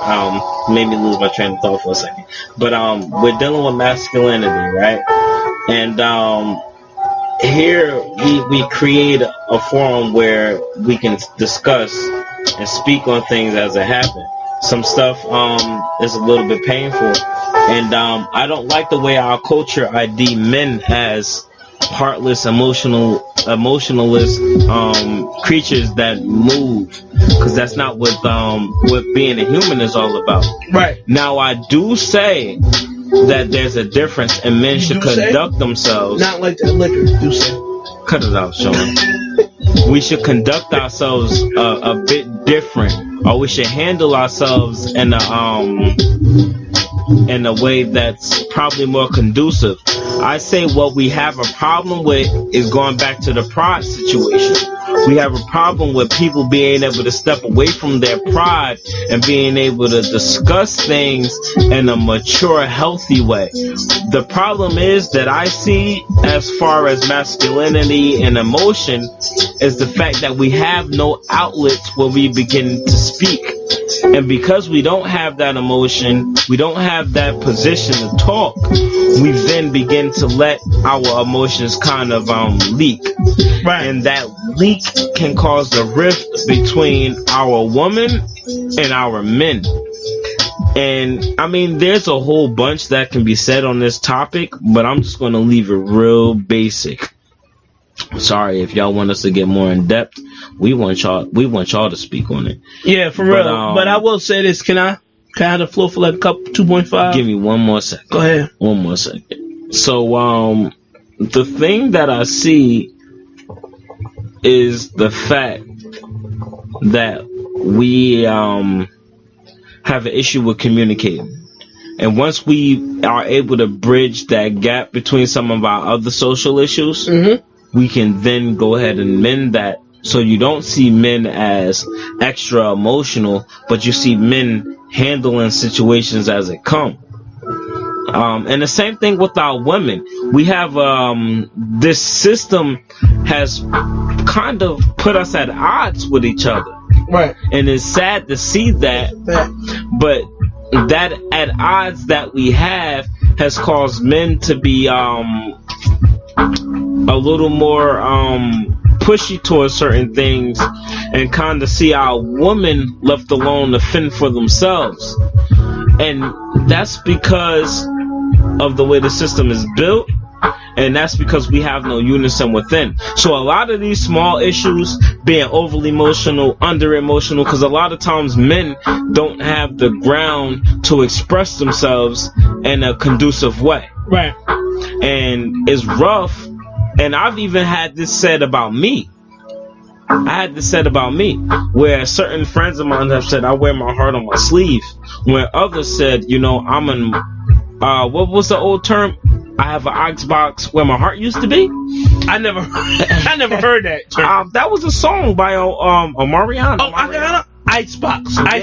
made me lose my train of thought for a second. But we're dealing with masculinity, right? And here we create a forum where we can discuss and speak on things as it happens. Some stuff is a little bit painful, and I don't like the way our culture ID men as heartless, emotionless creatures that move, because that's not what being a human is all about. Right. Now I do say that there's a difference, and men should conduct themselves. Not like that liquor. Do say. Cut it out, Sean. We should conduct ourselves a bit different, or we should handle ourselves in a way that's probably more conducive. I say what we have a problem with is going back to the pride situation, We have a problem with people being able to step away from their pride and being able to discuss things in a mature, healthy way. The problem is that I see as far as masculinity and emotion is the fact that we have no outlets where we begin to speak. And because we don't have that emotion, we don't have that position to talk, we then begin to let our emotions kind of leak. Right. And that leak can cause a rift between our women and our men. And I mean, there's a whole bunch that can be said on this topic, but I'm just going to leave it real basic. Sorry if y'all want us to get more in depth. We want y'all to speak on it. Yeah, for real. But I will say this. Can I have the floor for like a couple 2.5? Give me one more second. Go ahead. One more second. So the thing that I see is the fact that we have an issue with communicating. And once we are able to bridge that gap between some of our other social issues, we can then go ahead and mend that. So you don't see men as extra emotional, but you see men handling situations as it come. And the same thing with our women. We have this system has kind of put us at odds with each other. Right. And it's sad to see that. But that at odds that we have has caused men to be a little more pushy towards certain things and kind of see our women left alone to fend for themselves. And that's because of the way the system is built, and that's because we have no unison within. So a lot of these small issues, being overly emotional, under emotional, because a lot of times men don't have the ground to express themselves in a conducive way. Right. And it's rough. And I've even had this said about me. Where certain friends of mine have said I wear my heart on my sleeve. Where others said, I'm an what was the old term? I have an ice box where my heart used to be. I never heard that term. That was a song by Mariana. Oh, I got an ice box. I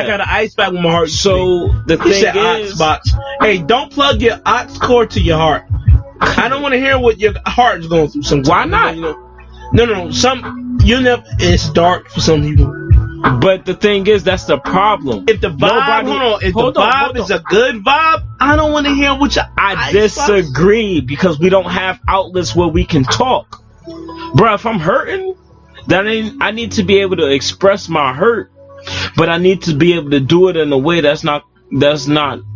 got an ice box with my heart. So the thing is, box. Hey, don't plug your aux cord to your heart. I don't want to hear what your heart is going through. Sometimes. Why not? No. It's dark for some people. But the thing is, that's the problem. If the vibe, if the vibe is a good vibe, I don't want to hear what your I disagree because we don't have outlets where we can talk. Bruh, if I'm hurting, then I need to be able to express my hurt, but I need to be able to do it in a way that's not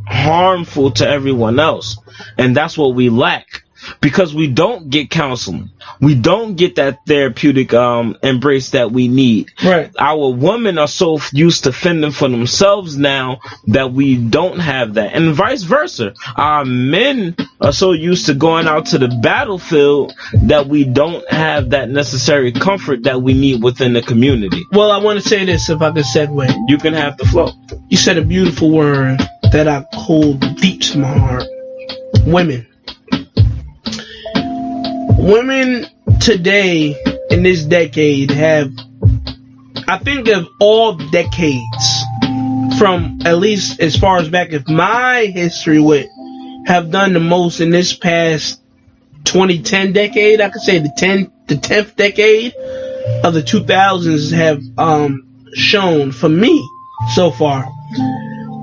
harmful to everyone else. And that's what we lack. Because we don't get counseling. We don't get that therapeutic embrace that we need. Right. Our women are so used to fending for themselves now that we don't have that. And vice versa. Our men are so used to going out to the battlefield that we don't have that necessary comfort that we need within the community. Well, I want to say this, if I could segue. You can have the flow. You said a beautiful word that I hold deep to my heart. Women. Women today in this decade I think of all decades, from at least as far as back as my history went, have done the most in this past 2010 decade. I could say the 10th decade of the 2000s have shown for me so far.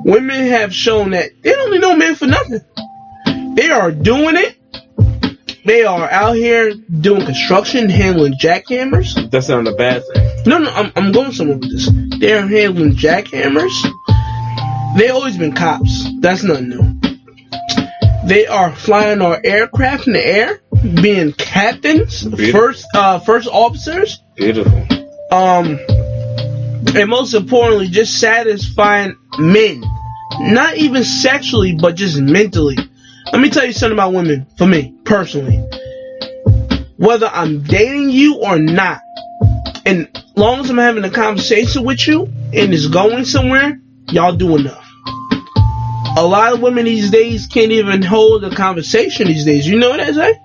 Women have shown that they don't need no men for nothing. They are doing it. They are out here doing construction, handling jackhammers. That's not a bad thing. No, I'm going somewhere with this. They're handling jackhammers. They've always been cops. That's nothing new. They are flying our aircraft in the air, being captains, first officers. Beautiful. And most importantly, just satisfying men. Not even sexually, but just mentally. Let me tell you something about women, for me, personally. Whether I'm dating you or not, and as long as I'm having a conversation with you, and it's going somewhere, y'all do enough. A lot of women these days can't even hold a conversation these days. You know what I say?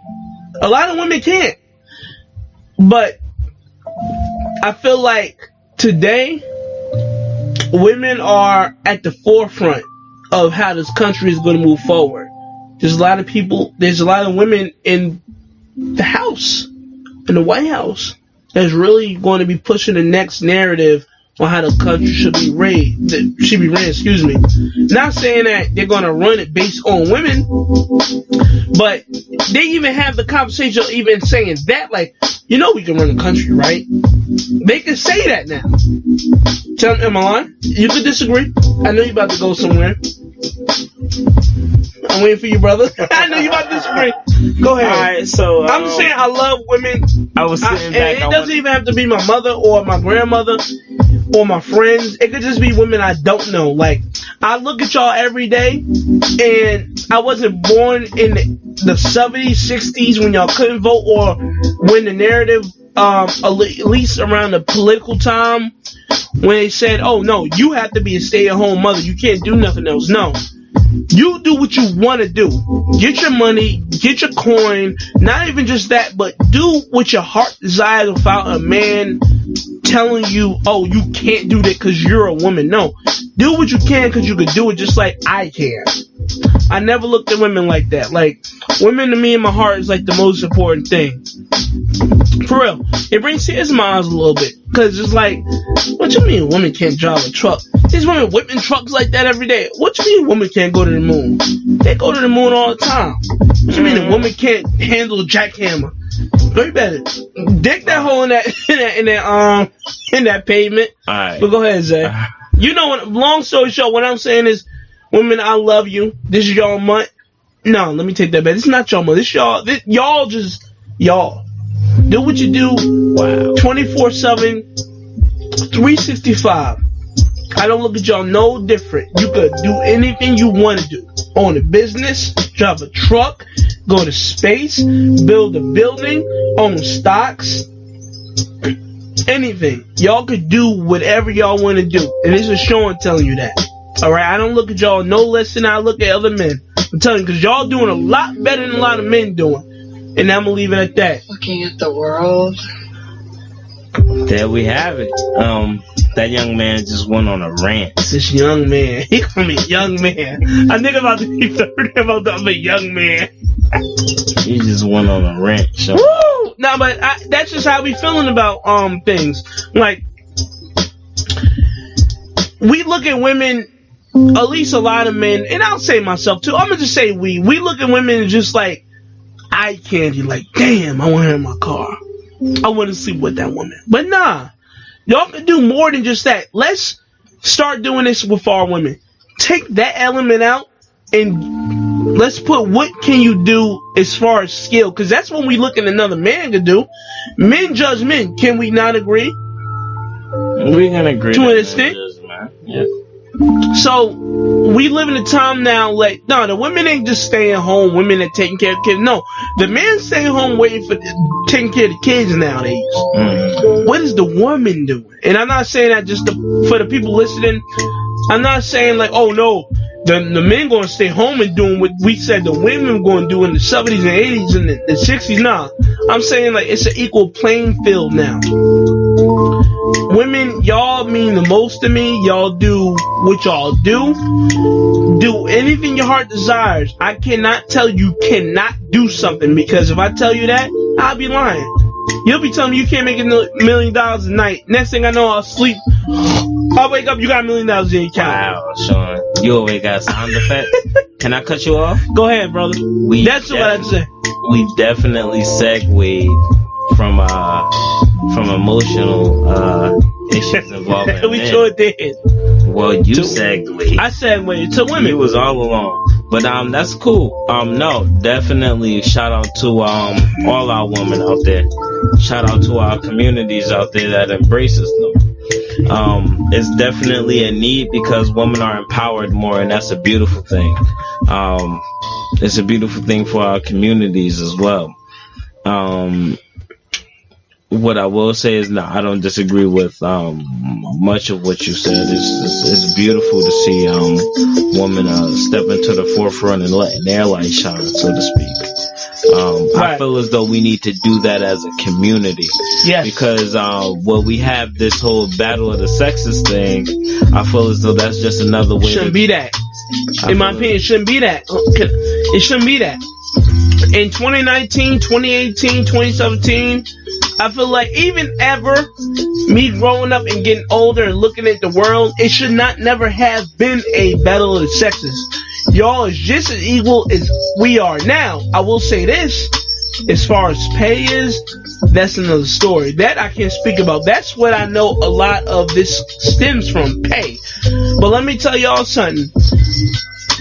A lot of women can't. But I feel like today women are at the forefront of how this country is going to move forward. There's a lot of women in the House, in the White House, that's really going to be pushing the next narrative on how the country should be ran. Not saying that they're going to run it based on women, but they even have the conversation of even saying that, like, we can run the country, right? They can say that now. Am I lying? You could disagree. I know you're about to go somewhere. I'm waiting for you, brother. I know you're about to disagree. Go ahead. All right, so I'm just saying I love women. I was sitting back. It doesn't even have to be my mother or my grandmother or my friends. It could just be women I don't know. Like, I look at y'all every day, and I wasn't born in the 70s, 60s when y'all couldn't vote, or when the narrative, at least around the political time, when they said, oh no, you have to be a stay-at-home mother. You can't do nothing else. No. You do what you want to do. Get your money, get your coin, not even just that, but do what your heart desires without a man telling you, oh, you can't do that because you're a woman. No. Do what you can because you can do it just like I can. I never looked at women like that. Like, women to me in my heart is like the most important thing. For real. It brings tears to my eyes a little bit. Because it's like, what you mean a woman can't drive a truck? These women whipping trucks like that every day. What you mean a woman can't go to the moon? They go to the moon all the time. What you mean a woman can't handle a jackhammer? You better dig that hole in that pavement. Alright. But go ahead, Zay. You know what? Long story short, what I'm saying is, women, I love you. This is y'all month. No, let me take that back. This is not y'all month. This y'all. Y'all just y'all. Do what you do. Wow. 24/7, 365. I don't look at y'all no different. You could do anything you want to do. Own a business, drive a truck, go to space, build a building, own stocks, anything. Y'all could do whatever y'all want to do. And this is Shawn telling you that. Alright, I don't look at y'all no less than I look at other men. I'm telling you, because y'all doing a lot better than a lot of men doing. And I'm going to leave it at that. Looking at the world. There we have it. That young man just went on a rant. This young man. He called me young man. I think about to be 30 about to be a young man. He just went on a rant. So. Woo! Nah, but that's just how we feeling about things. Like, we look at women, at least a lot of men, and I'll say myself too, I'm going to just say we look at women just like eye candy, like, damn, I want her in my car. I want to sleep with that woman. But nah, y'all can do more than just that. Let's start doing this with our women. Take that element out and let's put what can you do as far as skill, because that's when we look at another man to do. Men judge men. Can we not agree? We can agree to an extent. Yeah. So we live in a time now, like, no, the women ain't just staying home, women that taking care of kids. No, the men stay home waiting for taking care of the kids nowadays. What is the woman doing? And I'm not saying that just for the people listening. I'm not saying like, oh no, the men going to stay home and doing what we said the women going to do in the 70s and 80s and the 60s. Nah, I'm saying like it's an equal playing field now. Women, y'all mean the most to me. Y'all do what y'all do. Do anything your heart desires. I cannot tell you cannot do something, because if I tell you that, I'll be lying. You'll be telling me you can't make $1 million a night. Next thing I know, I'll sleep. I'll wake up, you got $1 million in your account. Wow, Shawn. You always got sound effect. Can I cut you off? Go ahead, brother. That's what I'd say. We definitely segued from emotional issues involving we men. sure did. Well, you segued. I segued to women. You was all along. But that's cool. No, definitely shout out to all our women out there. Shout out to our communities out there that embraces them. It's definitely a need, because women are empowered more, and that's a beautiful thing. It's a beautiful thing for our communities as well. What I will say is, no, I don't disagree with much of what you said. It's beautiful to see women step into the forefront and letting their light shine, so to speak. I feel as though we need to do that as a community. Yes. Because when we have this whole battle of the sexes thing, I feel as though that's just another way. Shouldn't be that. In my opinion, it shouldn't be that. It shouldn't be that. In 2019, 2018, 2017, I feel like even ever, me growing up and getting older and looking at the world, it should never have been a battle of the sexes. Y'all is just as equal as we are. Now, I will say this, as far as pay is, that's another story. That I can't speak about. That's what I know a lot of this stems from, pay. But let me tell y'all something.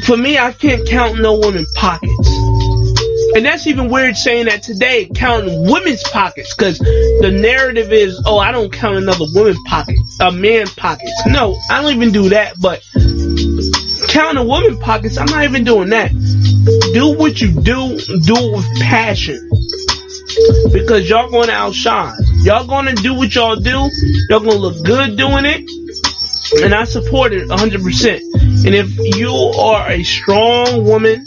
For me, I can't count no women's pockets. And that's even weird saying that today, counting women's pockets, because the narrative is, oh, I don't count another woman's pocket, a man's pockets. No, I don't even do that, but counting a woman's pockets, I'm not even doing that. Do what you do it with passion. Because y'all going to outshine. Y'all going to do what y'all do. Y'all going to look good doing it. And I support it 100%. And if you are a strong woman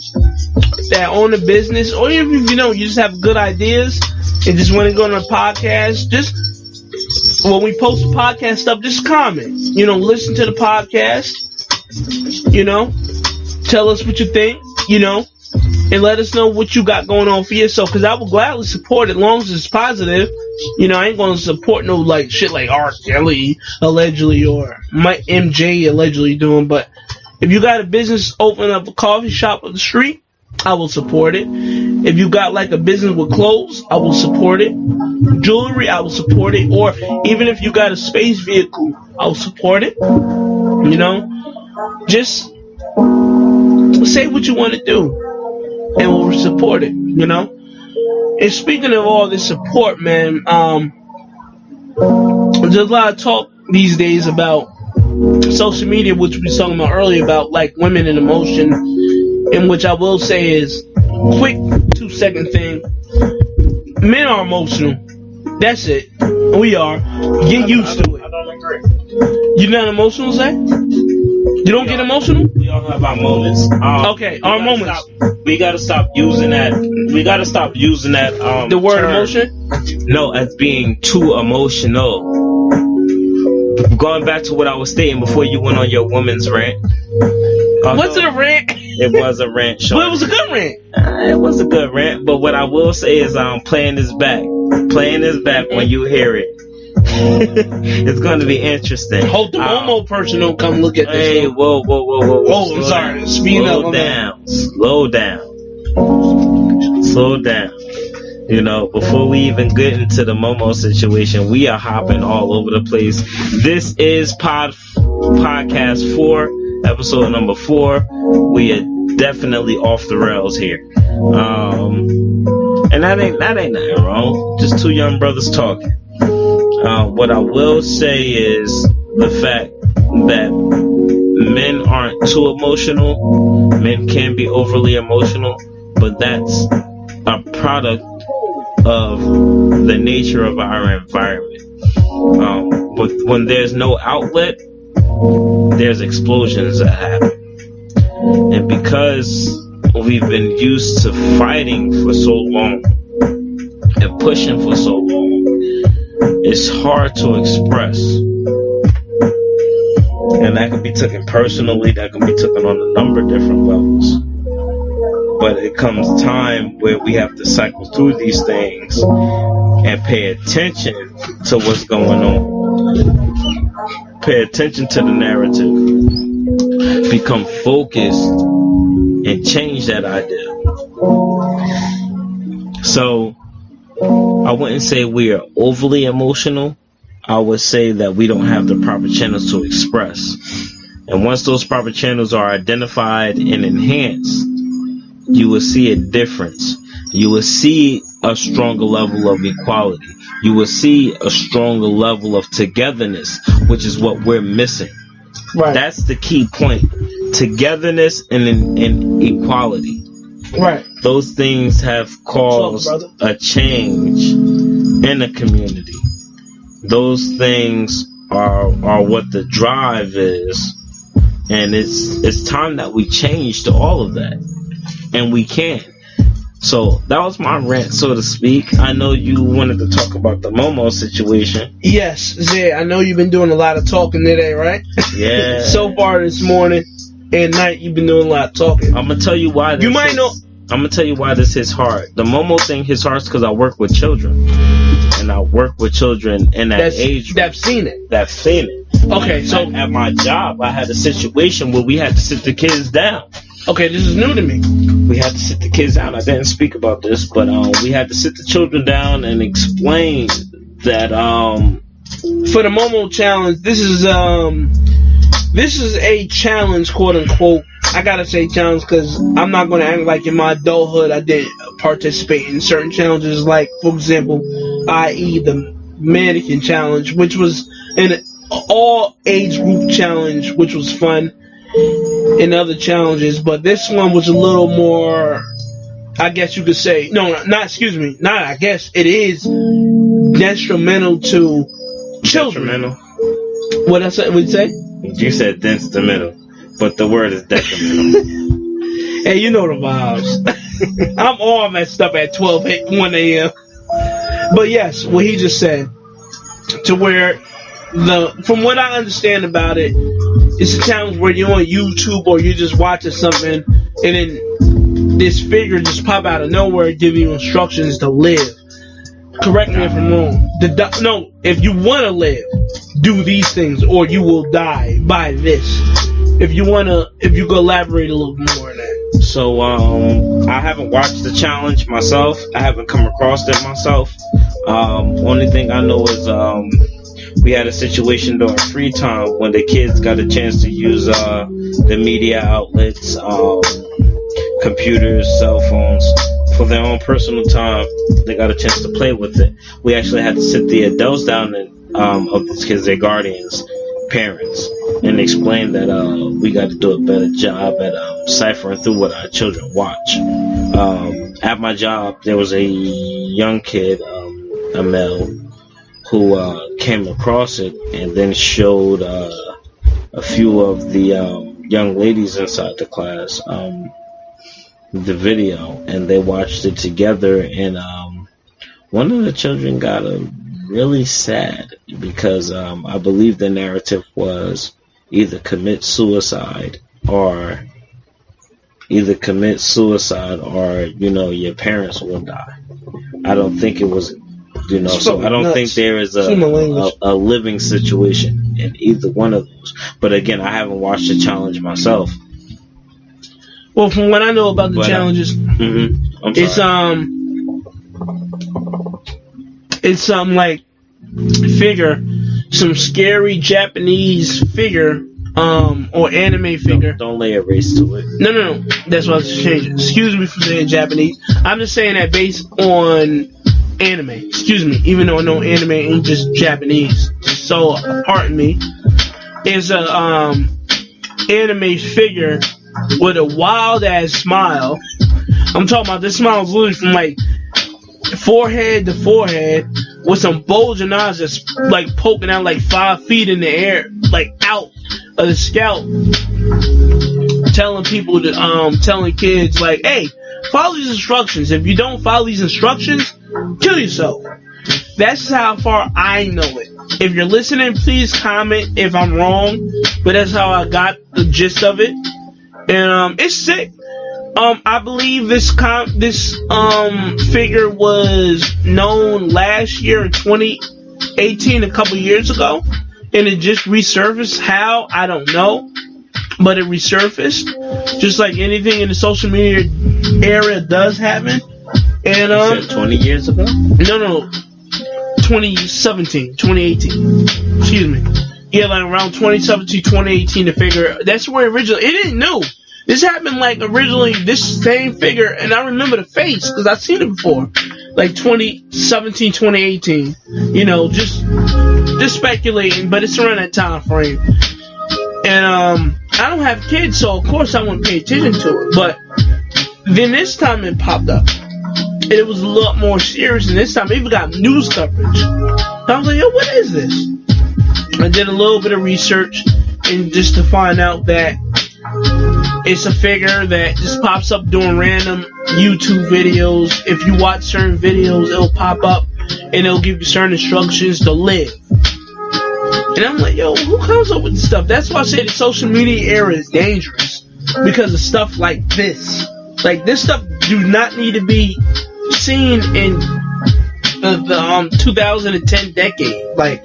that own a business, or even if you don't, you just have good ideas and just want to go on a podcast, just when we post the podcast stuff, just comment. You know, listen to the podcast. You know, tell us what you think, you know, and let us know what you got going on for yourself, because I will gladly support it as long as it's positive. You know, I ain't going to support no like shit like R. Kelly allegedly or my MJ allegedly doing, but if you got a business, open up a coffee shop on the street, I will support it. If you got like a business with clothes, I will support it. Jewelry, I will support it. Or even if you got a space vehicle, I will support it. You know, just say what you want to do and we'll support it, you know. And speaking of all this support, man, there's a lot of talk these days about social media, which we were talking about earlier, about like women in emotion, in which I will say is quick 2-second thing. Men are emotional. That's it. We are. Get used to it. I don't agree. You're not emotional, Zay? You don't get emotional? We all have our moments. Okay, our moments. We gotta stop using that. We gotta stop using that. The word term, emotion? No, as being too emotional. Going back to what I was stating before you went on your woman's rant. Was it a rant? It was a rant, Shawn. But it was a good rant. It was a good rant, but what I will say is playing this back. Playing this back when you hear it. It's going to be interesting. Hope the homo person don't come look at this. Hey, whoa. Oh, I'm sorry. Speed up. Slow down. You know, before we even get into the Momo situation, we are hopping all over the place. This is podcast 4, episode number 4. We are definitely off the rails here. And that ain't nothing wrong. Just two young brothers talking. What I will say is the fact that men aren't too emotional. Men can be overly emotional, but that's a product of the nature of our environment. But when there's no outlet, there's explosions that happen. And because we've been used to fighting for so long and pushing for so long, it's hard to express. And that can be taken personally, that can be taken on a number of different levels. But it comes time where we have to cycle through these things and pay attention to what's going on. Pay attention to the narrative. Become focused and change that idea. So, I wouldn't say we are overly emotional. I would say that we don't have the proper channels to express. And once those proper channels are identified and enhanced, you will see a difference. You will see a stronger level of equality. You will see a stronger level of togetherness, which is what we're missing. Right. That's the key point. Togetherness and equality. Right. Those things have caused a change in the community. Those things are what the drive is. And it's time that we change to all of that. And we can. So that was my rant, so to speak. I know you wanted to talk about the Momo situation. Yes, Zay, I know you've been doing a lot of talking today, right? Yeah. So far this morning and night, you've been doing a lot of talking. I'm gonna tell you why. I'm gonna tell you why this hits hard. The Momo thing hits hard because I work with children, and I work with children in that age group. That's seen it. That's seen it. Okay, so at my job, I had a situation where we had to sit the kids down. Okay, this is new to me. We had to sit the kids down. I didn't speak about this, but we had to sit the children down and explain that for the Momo challenge, this is a challenge, quote unquote. I gotta say challenge because I'm not gonna act like in my adulthood I didn't participate in certain challenges, like for example, i.e. the mannequin challenge, which was an all age group challenge, which was fun. And other challenges, but this one was a little more, I guess you could say, it is detrimental to children. Detrimental? What you say? You said detrimental, but the word is detrimental. Hey, you know the vibes. I'm all messed up at 1 a.m. But yes, what he just said, to where from what I understand about it, it's a challenge where you're on YouTube or you're just watching something and then this figure just pop out of nowhere giving you instructions to live. Correct me if I'm wrong. No, if you want to live, do these things or you will die by this. If you could elaborate a little bit more on that. So, I haven't watched the challenge myself. I haven't come across it myself. Only thing I know is, we had a situation during free time when the kids got a chance to use the media outlets, computers, cell phones for their own personal time. They got a chance to play with it. We actually had to sit the adults down and of these kids, their guardians, parents, and explain that we got to do a better job at ciphering through what our children watch. At my job, there was a young kid, a male, who came across it and then showed a few of the young ladies inside the class the video, and they watched it together, and one of the children got really sad because I believe the narrative was either commit suicide or your parents will die. I don't think it was, so I don't think there is a living situation in either one of those. But again, I haven't watched the challenge myself. Well, from what I know about the challenges, it's some like figure, some scary Japanese figure, or anime figure. Don't lay a race to it. No. That's what I was changing. Excuse me for saying Japanese. I'm just saying that based on anime. Excuse me, even though I know anime ain't just Japanese. So, pardon me. Is a anime figure with a wild ass smile. I'm talking about this smile is literally from like forehead to forehead with some bulging eyes that's like poking out like 5 feet in the air, like out of the scalp, telling people to telling kids like, hey, follow these instructions. If you don't follow these instructions, kill yourself. That's how far I know it. If you're listening, please comment if I'm wrong, but that's how I got the gist of it. And it's sick. I believe this figure was known last year in 2018, a couple years ago, and it just resurfaced. How? I don't know, but it resurfaced, just like anything in the social media area does happen. And you said 20 years ago? No, 2017, 2018. Excuse me. Yeah, like around 2017, 2018, the figure. That's where originally it didn't know. This happened like originally this same figure, and I remember the face because I've seen it before, like 2017, 2018. Just speculating, but it's around that time frame. And I don't have kids, so of course I wouldn't pay attention to it. But then this time it popped up. It was a lot more serious, and this time it even got news coverage. I was like, yo, what is this? I did a little bit of research, and just to find out that It's a figure that just pops up doing random YouTube videos. If you watch certain videos, it'll pop up and it'll give you certain instructions to live. And I'm like, yo, who comes up with this stuff? That's why I say the social media era is dangerous, because of stuff like this. Like, this stuff do not need to be seen in the 2010 decade. Like,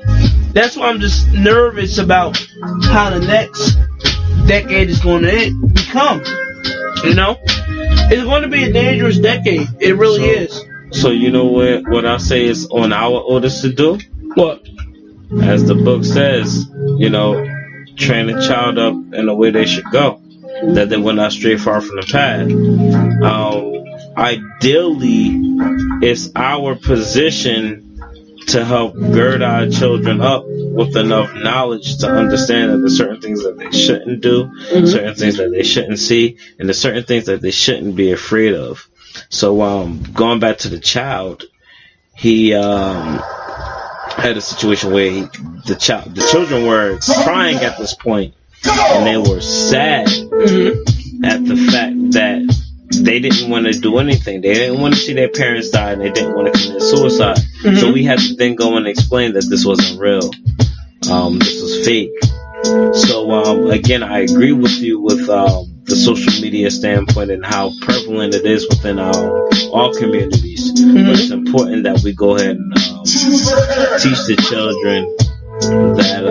that's why I'm just nervous about how the next decade is going to become. You know? It's going to be a dangerous decade. It really is. So you know what I say is on our orders to do? What? As the book says, you know, train a child up in the way they should go, that they will not stray far from the path. Ideally, it's our position to help gird our children up with enough knowledge to understand that there's certain things that they shouldn't do, certain things that they shouldn't see, and there's certain things that they shouldn't be afraid of. So, going back to the child, he had a situation where the children were crying at this point, and they were sad at the fact that they didn't want to do anything. They didn't want to see their parents die, and they didn't want to commit suicide. So we had to then go and explain that this wasn't real. This was fake. So again, I agree with you with the social media standpoint and how prevalent it is within all communities. But it's important that we go ahead and teach the children that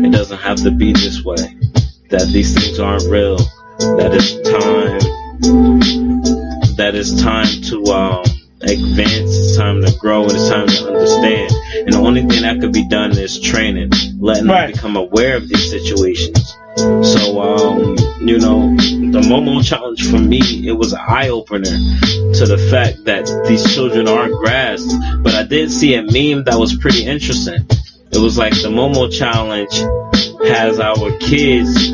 it doesn't have to be this way, that these things aren't real, that it's time to advance, it's time to grow, and it's time to understand. And the only thing that could be done is training, letting them become aware of these situations. So, you know, the Momo challenge for me, it was an eye-opener to the fact that these children aren't grasped. But I did see a meme that was pretty interesting. It was like the Momo challenge has our kids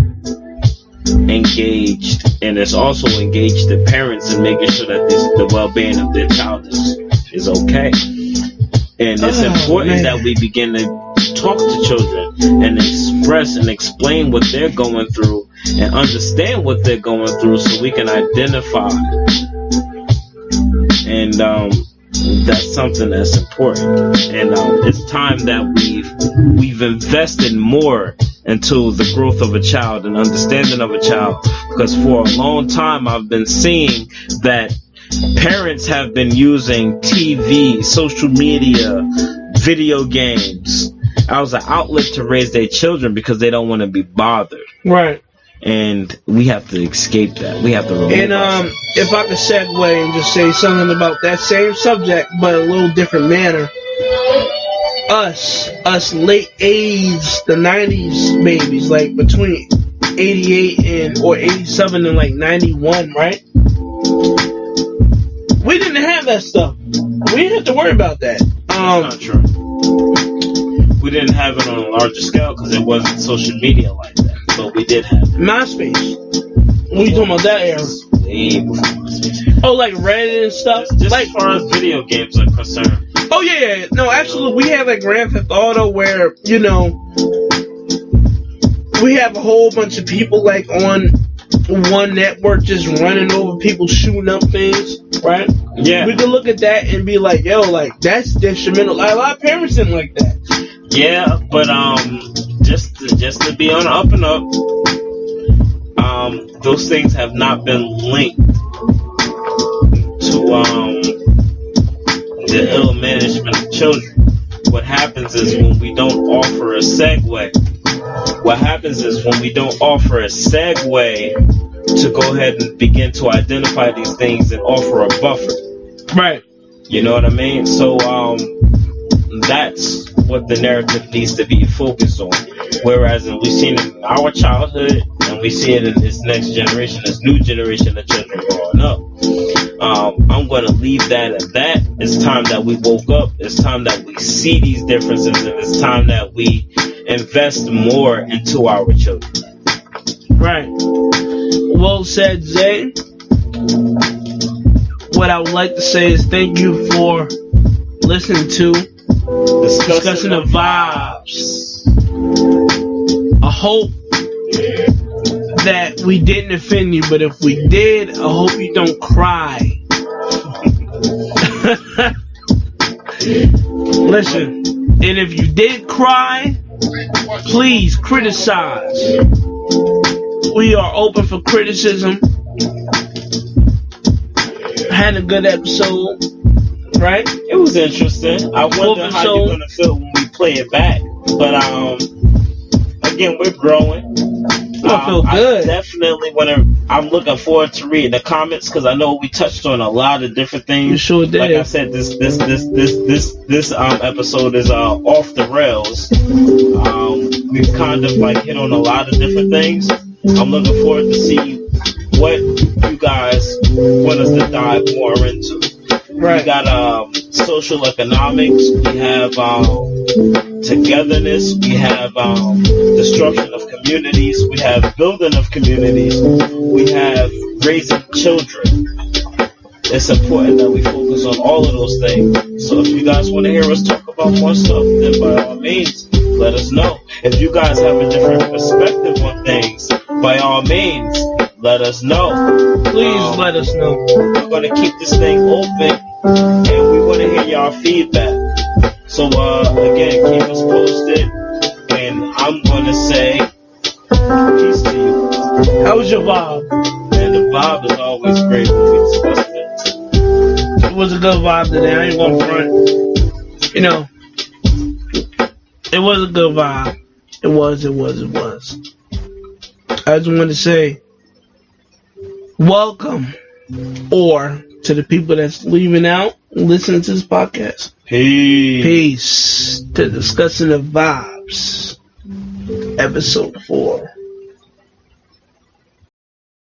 engaged, and it's also engaged the parents in making sure that the well-being of their child is okay. And it's important that we begin to talk to children and express and explain what they're going through and understand what they're going through, so we can identify. And that's something that's important. And it's time that we've invested more into the growth of a child and understanding of a child, because for a long time I've been seeing that parents have been using TV, social media, video games as an outlet to raise their children because they don't want to be bothered. Right. And we have to escape that. We have to remove ourselves. If I could segue and just say something about that same subject, but a little different manner. Us late age, the 90s babies, like between 88 or 87 and like 91, right? We didn't have that stuff. We didn't have to worry about that. That's not true. We didn't have it on a larger scale because it wasn't social media like that. But we did have it. MySpace. What are you talking about that era? Way before MySpace. Oh, like Reddit and stuff? Just like, as far as video games are concerned. Oh, yeah. No, actually, we have like Grand Theft Auto where, you know, we have a whole bunch of people like on one network just running over people, shooting up things, right? Yeah. We could look at that and be like, yo, like, that's detrimental. Like, a lot of parents didn't like that. Yeah, but just to be on the up and up, those things have not been linked to the ill management of children. What happens is when we don't offer a segue to go ahead and begin to identify these things and offer a buffer. Right. You know what I mean? So that's what the narrative needs to be focused on. Whereas we've seen it in our childhood, and we see it in this next generation, this new generation of children growing up. I'm going to leave that at that. It's time that we woke up. It's time that we see these differences, and it's time that we invest more into our children. Right. Well said, Zay. What I would like to say is thank you for listening to Discussion of Vibes. I hope that we didn't offend you, but if we did, I hope you don't cry. Listen, and if you did cry, please criticize. We are open for criticism. Had a good episode, right? It was interesting. I wonder how you're gonna feel when we play it back. But again, we're growing. I feel good. I definitely I'm looking forward to reading the comments because I know we touched on a lot of different things. You sure did. Like I said, this episode is off the rails. We've kind of like hit on a lot of different things. I'm looking forward to see what you guys want us to dive more into. Right. We got social economics. We have togetherness. We have destruction of communities. We have building of communities. We have raising children. It's important that we focus on all of those things. So if you guys want to hear us talk about more stuff, then by all means, let us know. If you guys have a different perspective on things, by all means, let us know. Please let us know. We're going to keep this thing open, and we want to hear y'all feedback. So, again, keep us posted, and I'm going to say peace to you. How was your vibe? And the vibe is always great when we discuss it. It was a good vibe today. I ain't going to front. You know, it was a good vibe. It was. I just want to say, welcome, or to the people that's leaving out and listening to this podcast. Peace to Discussing the Vibes, episode 4.